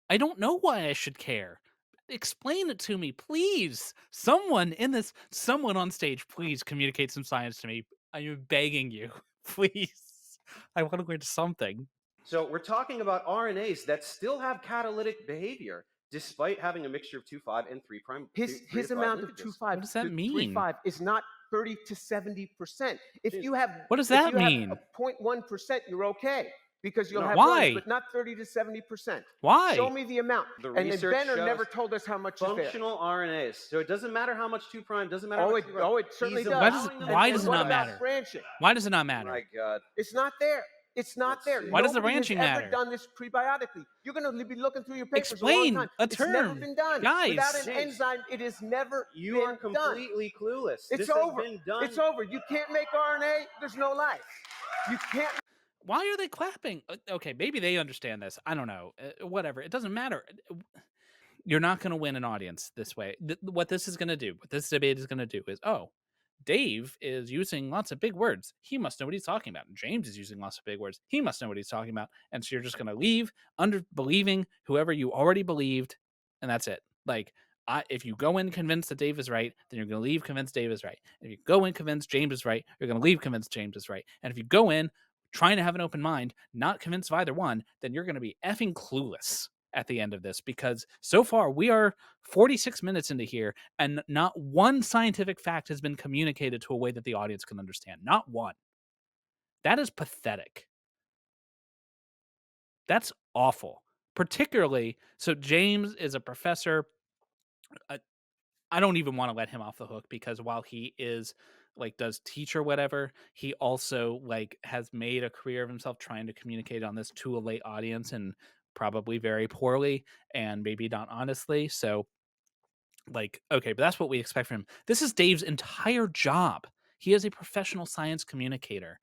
Speaker 3: I don't know why I should care. Explain it to me, please. Someone on stage, please communicate some science to me. I am begging you, please. I want to learn something.
Speaker 1: So we're talking about RNAs that still have catalytic behavior, despite having a mixture of 2,5 and 3'.
Speaker 2: His amount of 2,5
Speaker 3: What does that
Speaker 2: to
Speaker 3: mean?
Speaker 2: 3'5 is not 30 to 70%. If you have
Speaker 3: What does that mean?
Speaker 2: Have a 0.1%, you're okay because you'll have
Speaker 3: Why?
Speaker 2: runs, but not 30 to 70%.
Speaker 3: Why?
Speaker 2: Show me the amount.
Speaker 1: The
Speaker 2: And
Speaker 1: research
Speaker 2: Benner
Speaker 1: shows
Speaker 2: never told us how much is there.
Speaker 1: functional RNAs. So it doesn't matter how much 2', doesn't matter how
Speaker 2: Oh,
Speaker 1: much
Speaker 2: it certainly
Speaker 1: He's
Speaker 2: does.
Speaker 1: allowing them
Speaker 3: why
Speaker 1: to
Speaker 3: does it
Speaker 1: do
Speaker 3: not
Speaker 2: What about
Speaker 3: matter?
Speaker 2: branching?
Speaker 3: Why does it not
Speaker 1: Oh
Speaker 3: matter?
Speaker 1: my God.
Speaker 2: It's not there. It's not
Speaker 1: Let's
Speaker 2: there.
Speaker 1: see.
Speaker 3: Why does the
Speaker 2: Nobody
Speaker 3: branching
Speaker 2: has
Speaker 3: matter?
Speaker 2: ever done this prebiotically. You're going to be looking through your papers
Speaker 3: Explain
Speaker 2: a long time.
Speaker 3: a
Speaker 2: It's never
Speaker 3: term.
Speaker 2: been done.
Speaker 3: Guys.
Speaker 2: Without an
Speaker 1: James,
Speaker 2: enzyme, it has never
Speaker 1: You
Speaker 2: been
Speaker 1: are completely clueless.
Speaker 2: It's
Speaker 1: This
Speaker 2: over.
Speaker 1: has been done.
Speaker 2: It's over. You can't make RNA. There's no life. You can't.
Speaker 3: Why are they clapping? Okay, maybe they understand this. I don't know. Whatever. It doesn't matter. You're not going to win an audience this way. What this is going to do, what this debate is going to do is, Dave is using lots of big words. He must know what he's talking about. James is using lots of big words. He must know what he's talking about. And so you're just going to leave under believing whoever you already believed, and that's it. Like, if you go in convinced that Dave is right, then you're going to leave convinced Dave is right. If you go in convinced James is right, you're going to leave convinced James is right. And if you go in trying to have an open mind, not convinced of either one, then you're going to be effing clueless at the end of this, because so far we are 46 minutes into here and not one scientific fact has been communicated to a way that the audience can understand. Not one. That is pathetic. That's awful. Particularly, so James is a professor. I don't even want to let him off the hook, because while he is does teach or whatever, he also has made a career of himself trying to communicate on this to a lay audience, and probably very poorly and maybe not honestly. So okay, but that's what we expect from him. This is Dave's entire job. He is a professional science communicator.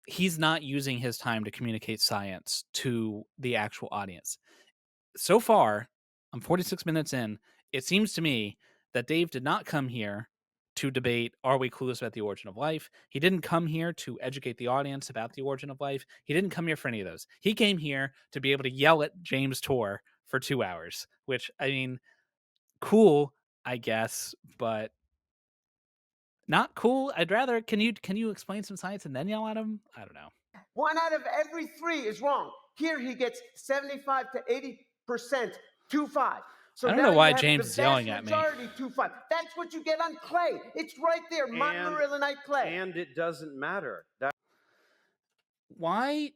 Speaker 3: He's not using his time to communicate science to the actual audience. So far, I'm 46 minutes in. It seems to me that Dave did not come here to debate, are we clueless about the origin of life? He didn't come here to educate the audience about the origin of life. He didn't come here for any of those. He came here to be able to yell at James Tor for 2 hours, which, I mean, cool, I guess, but not cool. I'd rather, can you explain some science and then yell at him? I don't know.
Speaker 2: 1 out of every 3 is wrong. Here he gets 75 to 80% 2-5. So
Speaker 3: I don't
Speaker 2: now
Speaker 3: know
Speaker 2: you
Speaker 3: why
Speaker 2: have
Speaker 3: James
Speaker 2: the
Speaker 3: is
Speaker 2: vast
Speaker 3: yelling at me.
Speaker 2: majority 2-5. That's what you get on clay. It's right there, montmorillonite clay.
Speaker 1: And it doesn't matter.
Speaker 3: Why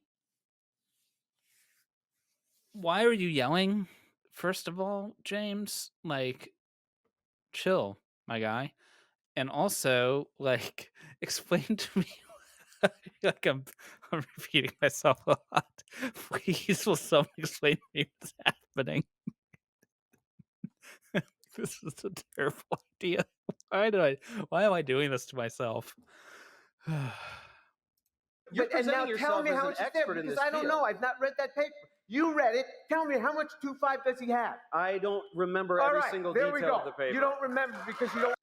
Speaker 3: are you yelling? First of all, James, like, chill, my guy. And also, like, explain to me. Like I'm repeating myself a lot. Please, will someone explain to me what's happening? This is a terrible idea. Why am I doing this to myself?
Speaker 1: You're
Speaker 2: And now
Speaker 1: presenting
Speaker 2: tell
Speaker 1: yourself
Speaker 2: me
Speaker 1: as
Speaker 2: how
Speaker 1: an
Speaker 2: much is there,
Speaker 1: expert in
Speaker 2: because
Speaker 1: this
Speaker 2: I don't
Speaker 1: field.
Speaker 2: know. I've not read that paper. You read it. Tell me, how much 2-5 does he have?
Speaker 1: I don't remember
Speaker 2: All
Speaker 1: every
Speaker 2: right,
Speaker 1: single
Speaker 2: there we
Speaker 1: detail
Speaker 2: go.
Speaker 1: of the paper.
Speaker 2: You don't remember because you don't.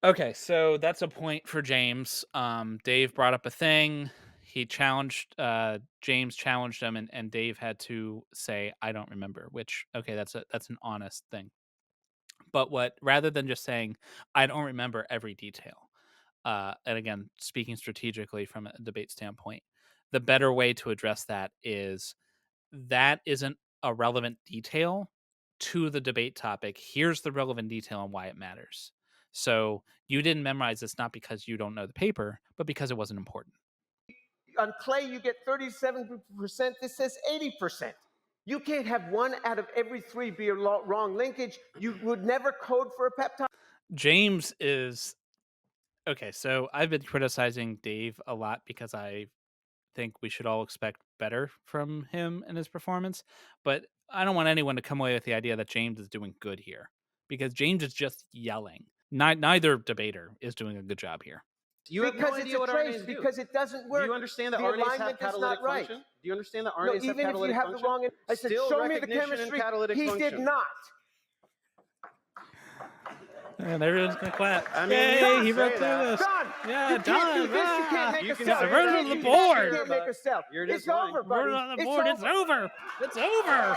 Speaker 3: Okay, so that's a point for James. Dave brought up a thing. He challenged James challenged him, and Dave had to say, "I don't remember." Which, okay, that's an honest thing. But rather than just saying, "I don't remember every detail," and again, speaking strategically from a debate standpoint, the better way to address that is that isn't a relevant detail to the debate topic. Here's the relevant detail and why it matters. So you didn't memorize this not because you don't know the paper, but because it wasn't important.
Speaker 2: On clay, you get 37%. This says 80%. You can't have 1 out of every 3 be a wrong linkage. You would never code for a peptide.
Speaker 3: James is okay. So I've been criticizing Dave a lot because I think we should all expect better from him and his performance. But I don't want anyone to come away with the idea that James is doing good here, because James is just yelling. Neither debater is doing a good job here.
Speaker 1: You have no
Speaker 2: Because it's
Speaker 1: idea
Speaker 2: a
Speaker 1: what
Speaker 2: trace,
Speaker 1: RNAs do.
Speaker 2: because it doesn't work.
Speaker 1: Do you understand that
Speaker 2: The
Speaker 1: RNAs have
Speaker 2: alignment is
Speaker 1: catalytic
Speaker 2: not right.
Speaker 1: function? Do you understand that
Speaker 2: No,
Speaker 1: RNAs have
Speaker 2: even if you
Speaker 1: catalytic
Speaker 2: have
Speaker 1: function?
Speaker 2: the wrong. I said,
Speaker 1: Still
Speaker 2: show me the
Speaker 1: recognition and
Speaker 2: chemistry.
Speaker 1: catalytic
Speaker 2: He
Speaker 1: function.
Speaker 2: did not.
Speaker 3: And everyone's gonna clap.
Speaker 1: I mean,
Speaker 3: Yay,
Speaker 1: you can
Speaker 3: he
Speaker 1: say
Speaker 3: wrote through
Speaker 1: that.
Speaker 3: this.
Speaker 2: Done.
Speaker 3: Yeah,
Speaker 2: You can't do
Speaker 3: done.
Speaker 2: this. You can't make
Speaker 1: You
Speaker 2: a
Speaker 1: can
Speaker 2: cell.
Speaker 1: say
Speaker 2: You
Speaker 3: wrote it
Speaker 2: can't
Speaker 3: on the
Speaker 2: do
Speaker 3: board.
Speaker 2: that. You can't make a cell.
Speaker 1: You're
Speaker 2: It's
Speaker 1: just lying.
Speaker 2: over, buddy.
Speaker 3: Wrote it on the
Speaker 2: It's
Speaker 3: board.
Speaker 2: over.
Speaker 3: It's over. It's over.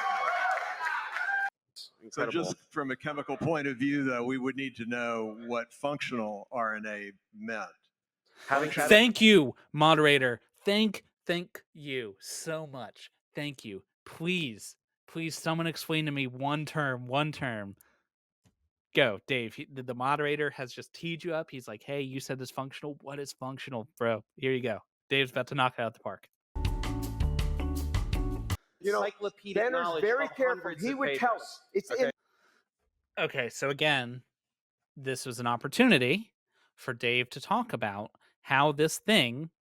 Speaker 6: So
Speaker 1: Incredible.
Speaker 6: just from a chemical point of view, though, we would need to know what functional RNA meant.
Speaker 3: Thank you, moderator. Thank you so much. Thank you. Please, someone explain to me one term. Go, Dave. The moderator has just teed you up. He's like, "Hey, you said this functional. What is functional, bro? Here you go." Dave's about to knock it out of the park.
Speaker 2: You know,
Speaker 1: Encyclopedic
Speaker 2: Benner's
Speaker 1: knowledge
Speaker 2: very
Speaker 1: of
Speaker 2: careful.
Speaker 1: hundreds
Speaker 2: He
Speaker 1: of
Speaker 2: would tell
Speaker 1: papers.
Speaker 2: us. It's
Speaker 1: Okay.
Speaker 2: in.
Speaker 3: Okay, so again, this was an opportunity for Dave to talk about how this thing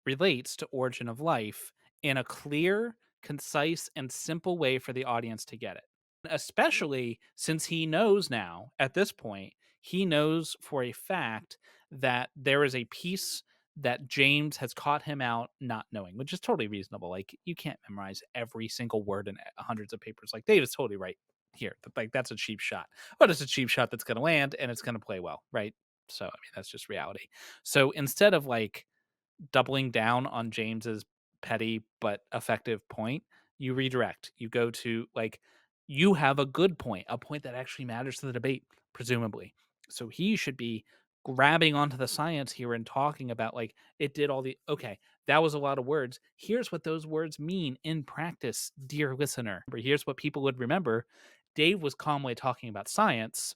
Speaker 3: relates to Origin of Life in a clear, concise, and simple way for the audience to get it. Especially since he knows now, at this point, he knows for a fact that there is a piece that James has caught him out not knowing, which is totally reasonable. Like, you can't memorize every single word in hundreds of papers. Like, Dave is totally right here. Like, that's a cheap shot. But it's a cheap shot that's going to land and it's going to play well, right? So, I mean, that's just reality. So instead of like doubling down on James's petty but effective point, you redirect. You go to, like, you have a good point, a point that actually matters to the debate, presumably. So he should be grabbing onto the science here and talking about, like, it did all the, okay, that was a lot of words. Here's what those words mean in practice, dear listener. Here's what people would remember. Dave was calmly talking about science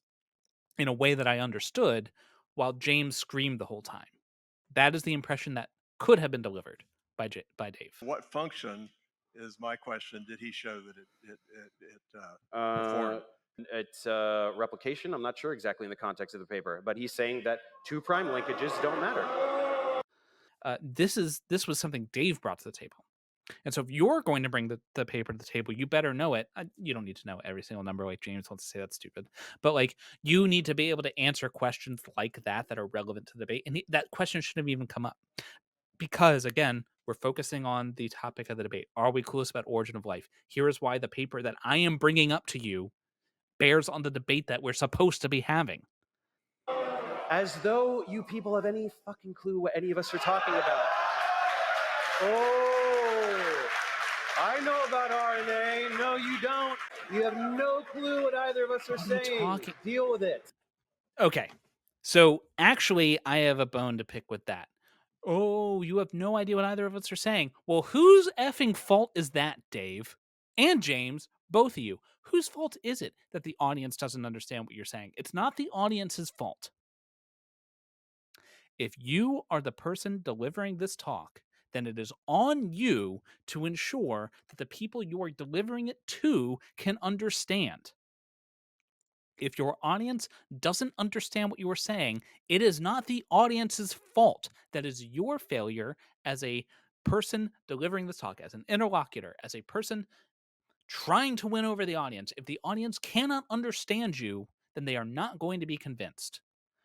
Speaker 3: in a way that I understood, while James screamed the whole time. That is the impression that could have been delivered by Dave.
Speaker 6: What function, is my question, did he show that it performed?
Speaker 1: It's replication. I'm not sure exactly in the context of the paper, but he's saying that 2' linkages don't matter.
Speaker 3: This was something Dave brought to the table. And so if you're going to bring the paper to the table, you better know it. You don't need to know every single number like James wants to say. That's stupid. But, like, you need to be able to answer questions like that are relevant to the debate. And that question shouldn't have even come up. Because, again, we're focusing on the topic of the debate. Are we clueless about Origin of Life? Here is why the paper that I am bringing up to you bears on the debate that we're supposed to be having.
Speaker 1: As though you people have any fucking clue what any of us are talking about. Oh, I know about RNA. No, you don't. You have no clue what either of us are saying. Deal with it.
Speaker 3: Okay. So actually, I have a bone to pick with that. Oh, you have no idea what either of us are saying. Well, whose effing fault is that, Dave? And James, both of you. Whose fault is it that the audience doesn't understand what you're saying? It's not the audience's fault. If you are the person delivering this talk, then it is on you to ensure that the people you are delivering it to can understand. If your audience doesn't understand what you are saying, it is not the audience's fault. That is your failure as a person delivering this talk, as an interlocutor, as a person trying to win over the audience. If the audience cannot understand you, then they are not going to be convinced.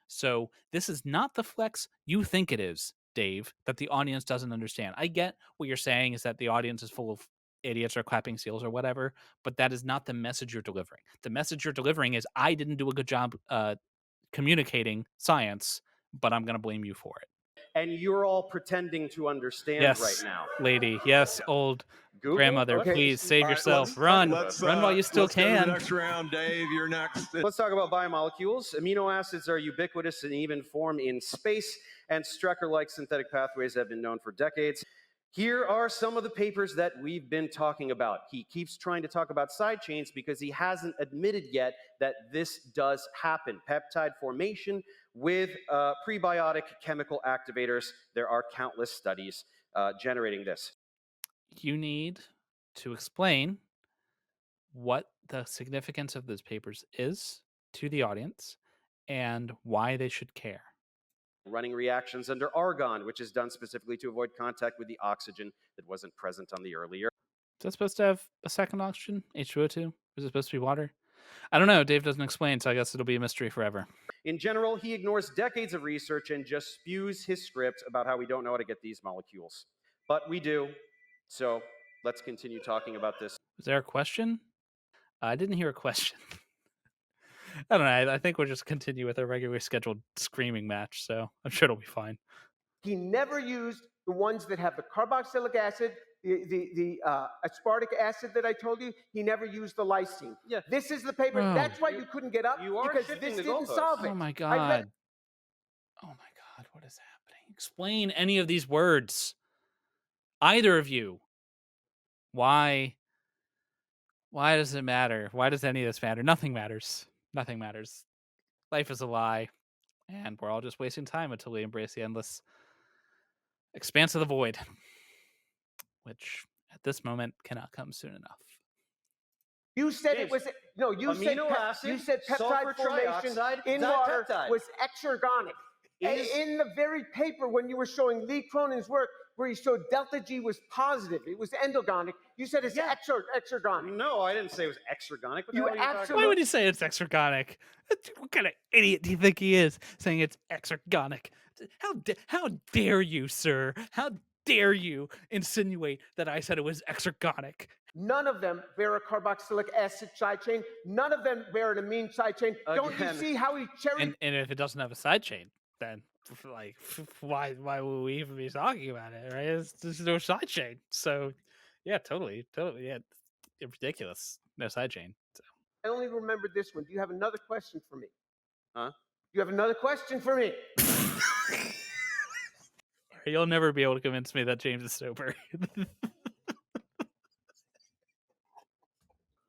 Speaker 3: So this is not the flex you think it is, Dave, that the audience doesn't understand. I get what you're saying is that the audience is full of idiots or clapping seals or whatever, but that is not the message you're delivering. The message you're delivering is I didn't do a good job communicating science, but I'm going to blame you for it.
Speaker 1: And you're all pretending to understand
Speaker 3: Yes,
Speaker 1: right now.
Speaker 3: lady. Yes, old
Speaker 1: Google?
Speaker 3: grandmother.
Speaker 1: Okay.
Speaker 3: Please save
Speaker 6: All right,
Speaker 3: yourself.
Speaker 6: run
Speaker 3: while you still
Speaker 6: let's go to
Speaker 3: can.
Speaker 6: the next round, Dave. You're next.
Speaker 1: Let's talk about biomolecules. Amino acids are ubiquitous and even form in space, and Strecker-like synthetic pathways have been known for decades. Here are some of the papers that we've been talking about. He keeps trying to talk about side chains because he hasn't admitted yet that this does happen. Peptide formation with prebiotic chemical activators. There are countless studies generating this.
Speaker 3: You need to explain what the significance of those papers is to the audience and why they should care.
Speaker 1: Running reactions under argon, which is done specifically to avoid contact with the oxygen that wasn't present on the earlier.
Speaker 3: Is that supposed to have a second oxygen? H2O2? Is it supposed to be water? I don't know. Dave doesn't explain, so I guess it'll be a mystery forever.
Speaker 1: In general, he ignores decades of research and just spews his script about how we don't know how to get these molecules. But we do. So let's continue talking about this.
Speaker 3: Is there a question? I didn't hear a question. I don't know. I think we'll just continue with our regularly scheduled screaming match, so I'm sure it'll be fine.
Speaker 2: He never used the ones that have the carboxylic acid, the aspartic acid that I told you. He never used the lysine.
Speaker 1: Yeah.
Speaker 2: This is the paper.
Speaker 3: Oh.
Speaker 2: That's why you couldn't get up,
Speaker 1: You are
Speaker 2: because
Speaker 1: shifting
Speaker 2: this
Speaker 1: the
Speaker 2: didn't
Speaker 1: goalposts.
Speaker 2: solve it.
Speaker 3: Oh my
Speaker 2: I
Speaker 3: god.
Speaker 2: read-
Speaker 3: Oh my god, what is happening? Explain any of these words. Either of you. Why does it matter? Why does any of this matter? Nothing matters. Nothing matters. Life is a lie, and we're all just wasting time until we embrace the endless expanse of the void, which at this moment cannot come soon enough.
Speaker 2: You said
Speaker 1: James,
Speaker 2: it was no. You said
Speaker 1: amino acid,
Speaker 2: you said
Speaker 1: sulfur
Speaker 2: peptide formation
Speaker 1: trioxide,
Speaker 2: in water
Speaker 1: dipeptide.
Speaker 2: was exergonic. In the very paper when you were showing Lee Cronin's work, where he showed delta G was positive, it was endogonic. You said it's exergonic.
Speaker 1: No, I didn't say it was exergonic. What the
Speaker 2: You
Speaker 1: hell are you talking
Speaker 2: absolutely-
Speaker 3: Why
Speaker 1: about?
Speaker 3: would he say it's exergonic? What kind of idiot do you think he is saying it's exergonic? How dare you, sir? How dare you insinuate that I said it was exergonic?
Speaker 2: None of them bear a carboxylic acid side chain. None of them bear an amine side chain. Don't you
Speaker 1: Again.
Speaker 2: see how he cherry?
Speaker 3: And if it doesn't have a side chain, then like why would we even be talking about it, right? There's no side chain. So yeah, totally, yeah, ridiculous. No side chain. So.
Speaker 2: I only remember this one. Do you have another question for me?
Speaker 1: Huh?
Speaker 2: You have another question for me?
Speaker 3: You'll never be able to convince me that James is sober.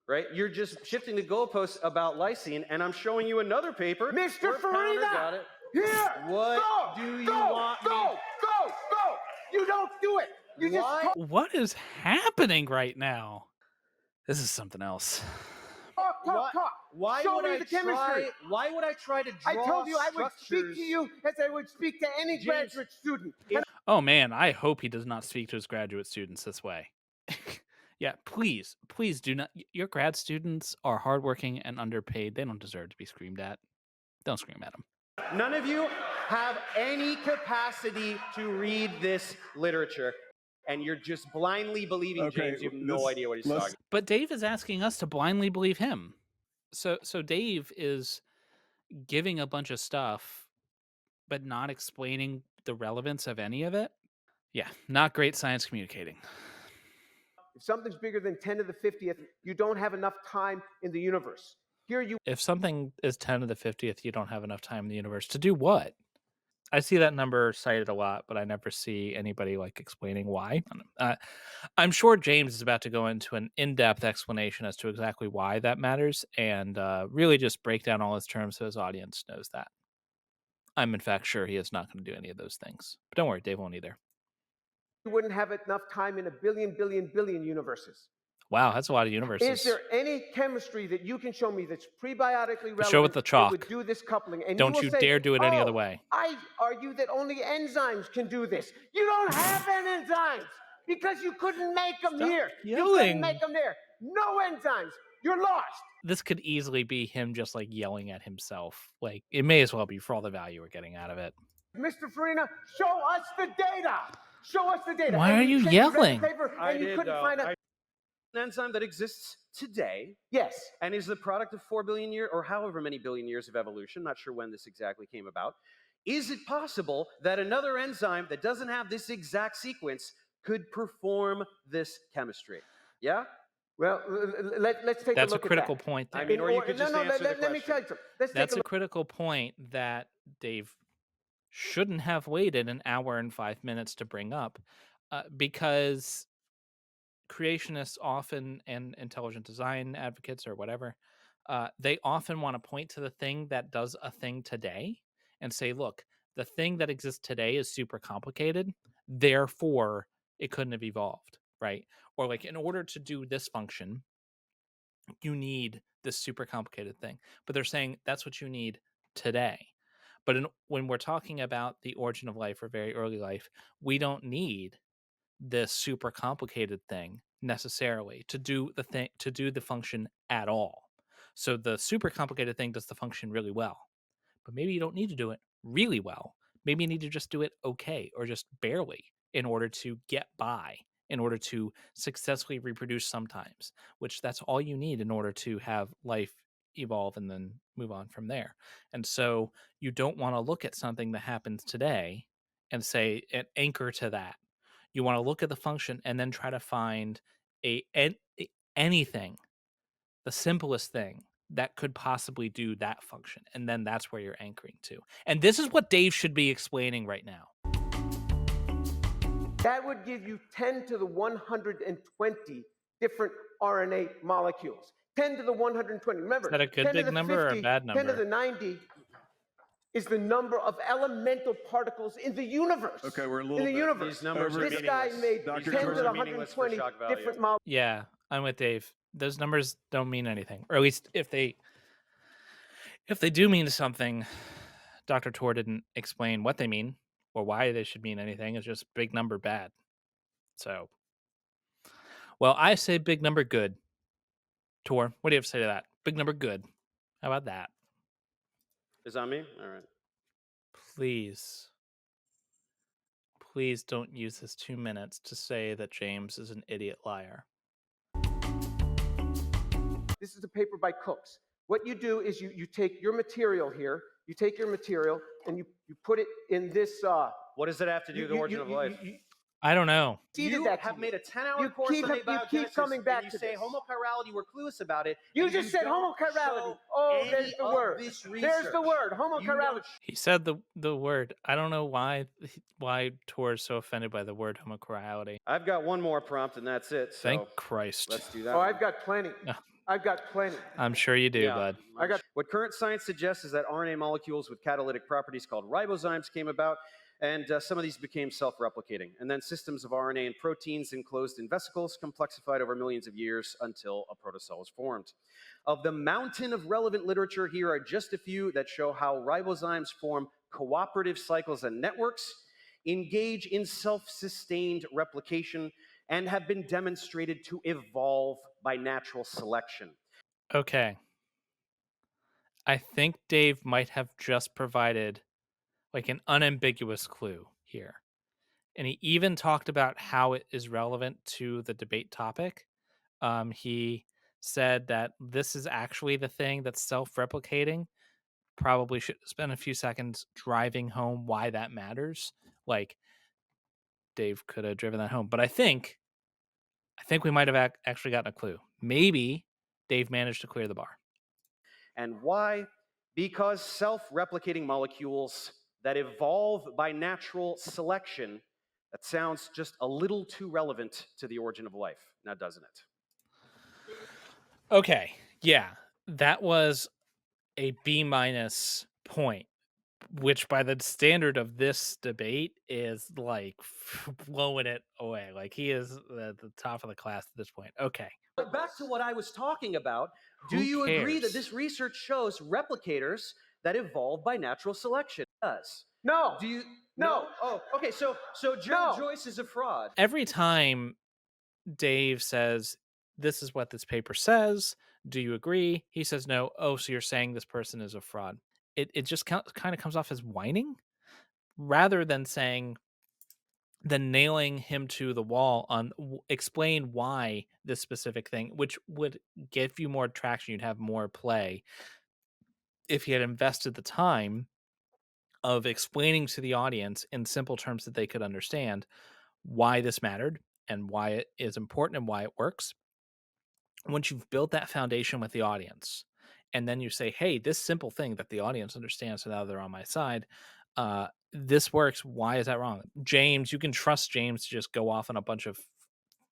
Speaker 1: Right? You're just shifting the goalposts about lysine, and I'm showing you another paper.
Speaker 2: Mr.
Speaker 1: where Pounder
Speaker 2: Farina!
Speaker 1: got it.
Speaker 2: Here!
Speaker 1: What
Speaker 2: go,
Speaker 1: do you
Speaker 2: go,
Speaker 1: want me-
Speaker 2: go, go, go! You don't do it! You just
Speaker 1: Why?
Speaker 2: talk,
Speaker 3: What is happening right now? This is something else.
Speaker 2: talk.
Speaker 1: Why
Speaker 2: Show
Speaker 1: would
Speaker 2: me
Speaker 1: I
Speaker 2: the chemistry.
Speaker 1: Why would I try to draw
Speaker 2: I told you I would speak
Speaker 1: structures?
Speaker 2: to you as I would speak to any
Speaker 1: James,
Speaker 2: graduate student.
Speaker 3: Oh man, I hope he does not speak to his graduate students this way. Yeah, please do not. Your grad students are hardworking and underpaid. They don't deserve to be screamed at. Don't scream at them.
Speaker 1: None of you have any capacity to read this literature, and you're just blindly believing
Speaker 6: Okay,
Speaker 1: James. You have no idea what he's
Speaker 6: let's-
Speaker 1: talking
Speaker 3: But Dave is asking us to blindly believe him. So Dave is giving a bunch of stuff, but not explaining the relevance of any of it. Yeah, not great science communicating.
Speaker 2: If something's bigger than 10 to the 50th, you don't have enough time in the universe. Here you
Speaker 3: If something is 10 to the 50th, you don't have enough time in the universe to do what? I see that number cited a lot, but I never see anybody like explaining why. I'm sure James is about to go into an in-depth explanation as to exactly why that matters, and really just break down all his terms so his audience knows that. I'm in fact sure he is not going to do any of those things. But don't worry, Dave won't either.
Speaker 2: You wouldn't have enough time in a billion universes.
Speaker 3: Wow, that's a lot of universes.
Speaker 2: Is there any chemistry that you can show me that's prebiotically relevant
Speaker 3: show with the
Speaker 2: that would
Speaker 3: chalk.
Speaker 2: do this coupling? And
Speaker 3: Don't
Speaker 2: you
Speaker 3: you
Speaker 2: will say,
Speaker 3: dare do it any other
Speaker 2: "Oh,
Speaker 3: way."
Speaker 2: I argue that only enzymes can do this. You don't have any enzymes because you couldn't make them
Speaker 3: Stop
Speaker 2: here. You
Speaker 3: yelling.
Speaker 2: couldn't make them there. No enzymes. You're lost.
Speaker 3: This could easily be him just like yelling at himself. Like it may as well be for all the value we're getting out of it.
Speaker 2: Mr. Farina, show us the data. Show us the data.
Speaker 3: Why
Speaker 2: And
Speaker 3: are you
Speaker 2: said you read the
Speaker 3: yelling?
Speaker 2: paper and you couldn't find
Speaker 1: an enzyme that exists today.
Speaker 2: Yes.
Speaker 1: And is the product of 4 billion years or however many billion years of evolution. Not sure when this exactly came about. Is it possible that another enzyme that doesn't have this exact sequence could perform this chemistry? Yeah?
Speaker 2: Well, let's take
Speaker 3: That's
Speaker 2: a
Speaker 3: a
Speaker 2: look
Speaker 3: critical
Speaker 2: at that.
Speaker 3: point there.
Speaker 1: I mean, or you could just answer the
Speaker 2: let me
Speaker 1: question.
Speaker 2: tell you something. Let's
Speaker 3: That's
Speaker 2: take
Speaker 3: a
Speaker 2: a look.
Speaker 3: critical point that Dave shouldn't have waited an hour and 5 minutes to bring up, because creationists often and intelligent design advocates or whatever, they often want to point to the thing that does a thing today and say, look, the thing that exists today is super complicated, therefore it couldn't have evolved, right? Or like in order to do this function, you need this super complicated thing. But they're saying that's what you need today. But when we're talking about the origin of life or very early life, we don't need this super complicated thing necessarily to do the function at all. So the super complicated thing does the function really well, but maybe you don't need to do it really well. Maybe you need to just do it okay or just barely in order to get by, in order to successfully reproduce sometimes, which that's all you need in order to have life evolve and then move on from there. And so you don't want to look at something that happens today and say an anchor to that. You want to look at the function and then try to find anything, the simplest thing that could possibly do that function. And then that's where you're anchoring to. And this is what Dave should be explaining right now.
Speaker 2: That would give you 10 to the 120 different RNA molecules. 10 to the 120. Remember,
Speaker 3: Is that a good
Speaker 2: 10 to
Speaker 3: big
Speaker 2: the
Speaker 3: number
Speaker 2: 50,
Speaker 3: or a bad
Speaker 2: 10 to
Speaker 3: number?
Speaker 2: the 90 is the number of elemental particles in the universe.
Speaker 6: Okay, we're a little
Speaker 2: in the
Speaker 6: bit-
Speaker 2: universe.
Speaker 1: These numbers are
Speaker 2: This guy
Speaker 1: meaningless.
Speaker 2: made
Speaker 6: Dr.
Speaker 2: 10 to
Speaker 6: Turner
Speaker 2: the
Speaker 6: are
Speaker 1: meaningless for
Speaker 2: 120
Speaker 1: shock value.
Speaker 2: different molecules.
Speaker 3: Yeah, I'm with Dave. Those numbers don't mean anything. Or at least if they do mean something, Dr. Tor didn't explain what they mean or why they should mean anything. It's just big number bad. So, well, I say big number good. Tor, what do you have to say to that? Big number good. How about that?
Speaker 1: Is on me? All right.
Speaker 3: Please don't use this 2 minutes to say that James is an idiot liar.
Speaker 2: This is a paper by Cooks. What you do is you take your material here, you take your material and you put it in this.
Speaker 1: What does it have to do with the origin of life?
Speaker 3: I don't know.
Speaker 1: You
Speaker 2: that
Speaker 1: have
Speaker 2: to
Speaker 1: made
Speaker 2: you.
Speaker 1: a 10-hour
Speaker 2: You
Speaker 1: course
Speaker 2: keep-
Speaker 1: on
Speaker 2: you
Speaker 1: abiogenesis,
Speaker 2: keep coming back
Speaker 1: and you
Speaker 2: to
Speaker 1: say
Speaker 2: this.
Speaker 1: homochirality, we're clueless about it.
Speaker 2: You
Speaker 1: and
Speaker 2: just said
Speaker 1: don't
Speaker 2: homochirality.
Speaker 1: show
Speaker 2: Oh,
Speaker 1: any
Speaker 2: there's the
Speaker 1: of
Speaker 2: word.
Speaker 1: this
Speaker 2: There's the
Speaker 1: research.
Speaker 2: word,
Speaker 1: You
Speaker 2: homochirality.
Speaker 1: don't
Speaker 3: He said the word. I don't know why Tor is so offended by the word homochirality.
Speaker 1: I've got one more prompt, and that's it. So
Speaker 3: Thank Christ.
Speaker 1: let's do that.
Speaker 2: Oh, I've got plenty.
Speaker 3: Oh.
Speaker 2: I've got plenty.
Speaker 3: I'm sure you do, bud.
Speaker 1: What current science suggests is that RNA molecules with catalytic properties called ribozymes came about, and some of these became self-replicating. And then systems of RNA and proteins enclosed in vesicles complexified over millions of years until a protocell was formed. Of the mountain of relevant literature, here are just a few that show how ribozymes form cooperative cycles and networks, engage in self-sustained replication, and have been demonstrated to evolve by natural selection.
Speaker 3: Okay. I think Dave might have just provided like an unambiguous clue here. And he even talked about how it is relevant to the debate topic. He said that this is actually the thing that's self-replicating. Probably should spend a few seconds driving home why that matters. Like Dave could have driven that home, but I think we might have actually gotten a clue. Maybe Dave managed to clear the bar.
Speaker 1: And why? Because self-replicating molecules that evolve by natural selection, that sounds just a little too relevant to the origin of life, now doesn't it?
Speaker 3: Okay, yeah, that was a B- point, which by the standard of this debate is like blowing it away. Like he is at the top of the class at this point. Okay.
Speaker 1: But back to what I was talking about. Do
Speaker 3: Who
Speaker 1: you agree that
Speaker 3: cares?
Speaker 1: this research shows replicators that evolve by natural selection? It does.
Speaker 2: No.
Speaker 1: Do you?
Speaker 2: No.
Speaker 1: Oh, okay. So
Speaker 2: No.
Speaker 1: Joyce is a fraud.
Speaker 3: Every time Dave says, "This is what this paper says. Do you agree?" He says, "No." Oh, so you're saying this person is a fraud. It just kind of comes off as whining rather than nailing him to the wall on explain why this specific thing, which would give you more traction. You'd have more play if he had invested the time of explaining to the audience in simple terms that they could understand why this mattered and why it is important and why it works. Once you've built that foundation with the audience, and then you say, hey, this simple thing that the audience understands, so now they're on my side, this works. Why is that wrong? James, you can trust James to just go off on a bunch of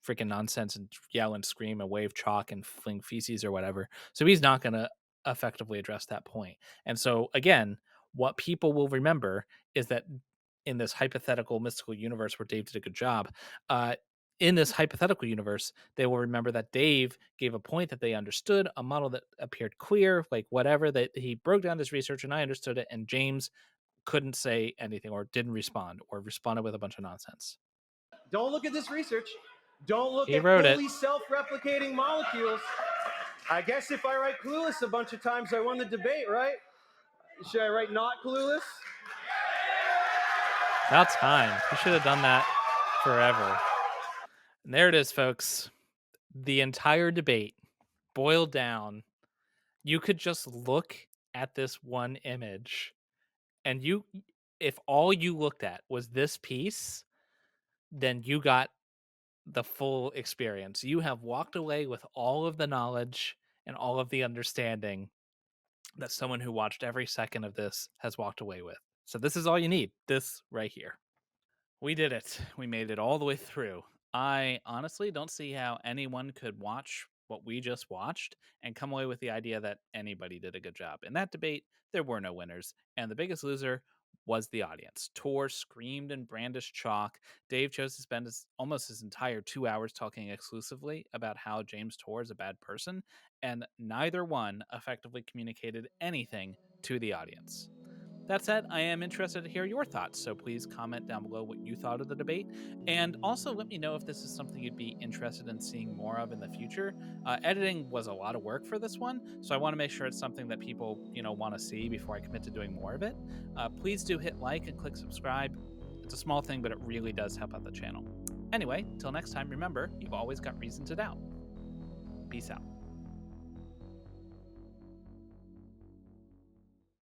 Speaker 3: freaking nonsense and yell and scream and wave chalk and fling feces or whatever. So he's not going to effectively address that point. And so, again, what people will remember is that in this hypothetical mystical universe where Dave did a good job, in this hypothetical universe, they will remember that Dave gave a point that they understood, a model that appeared clear, like whatever, that he broke down this research and I understood it. And James couldn't say anything or didn't respond or responded with a bunch of nonsense.
Speaker 1: Don't look at this research. Don't look
Speaker 3: He
Speaker 1: at
Speaker 3: wrote it.
Speaker 1: fully self-replicating molecules. I guess if I write clueless a bunch of times, I won the debate, right? Should I write not clueless?
Speaker 3: About time. You should have done that forever. And there it is, folks. The entire debate boiled down. You could just look at this one image and if all you looked at was this piece, then you got the full experience. You have walked away with all of the knowledge and all of the understanding that someone who watched every second of this has walked away with. So this is all you need. This right here. We did it. We made it all the way through. I honestly don't see how anyone could watch what we just watched and come away with the idea that anybody did a good job. In that debate, there were no winners, and the biggest loser was the audience. Tor screamed and brandished chalk. Dave chose to spend almost his entire 2 hours talking exclusively about how James Tor is a bad person, and neither one effectively communicated anything to the audience. That said, I am interested to hear your thoughts, so please comment down below what you thought of the debate, and also let me know if this is something you'd be interested in seeing more of in the future. Editing was a lot of work for this one, so I want to make sure it's something that people, want to see before I commit to doing more of it. Please do hit like and click subscribe. It's a small thing, but it really does help out the channel. Anyway, till next time, remember, you've always got reason to doubt. Peace out.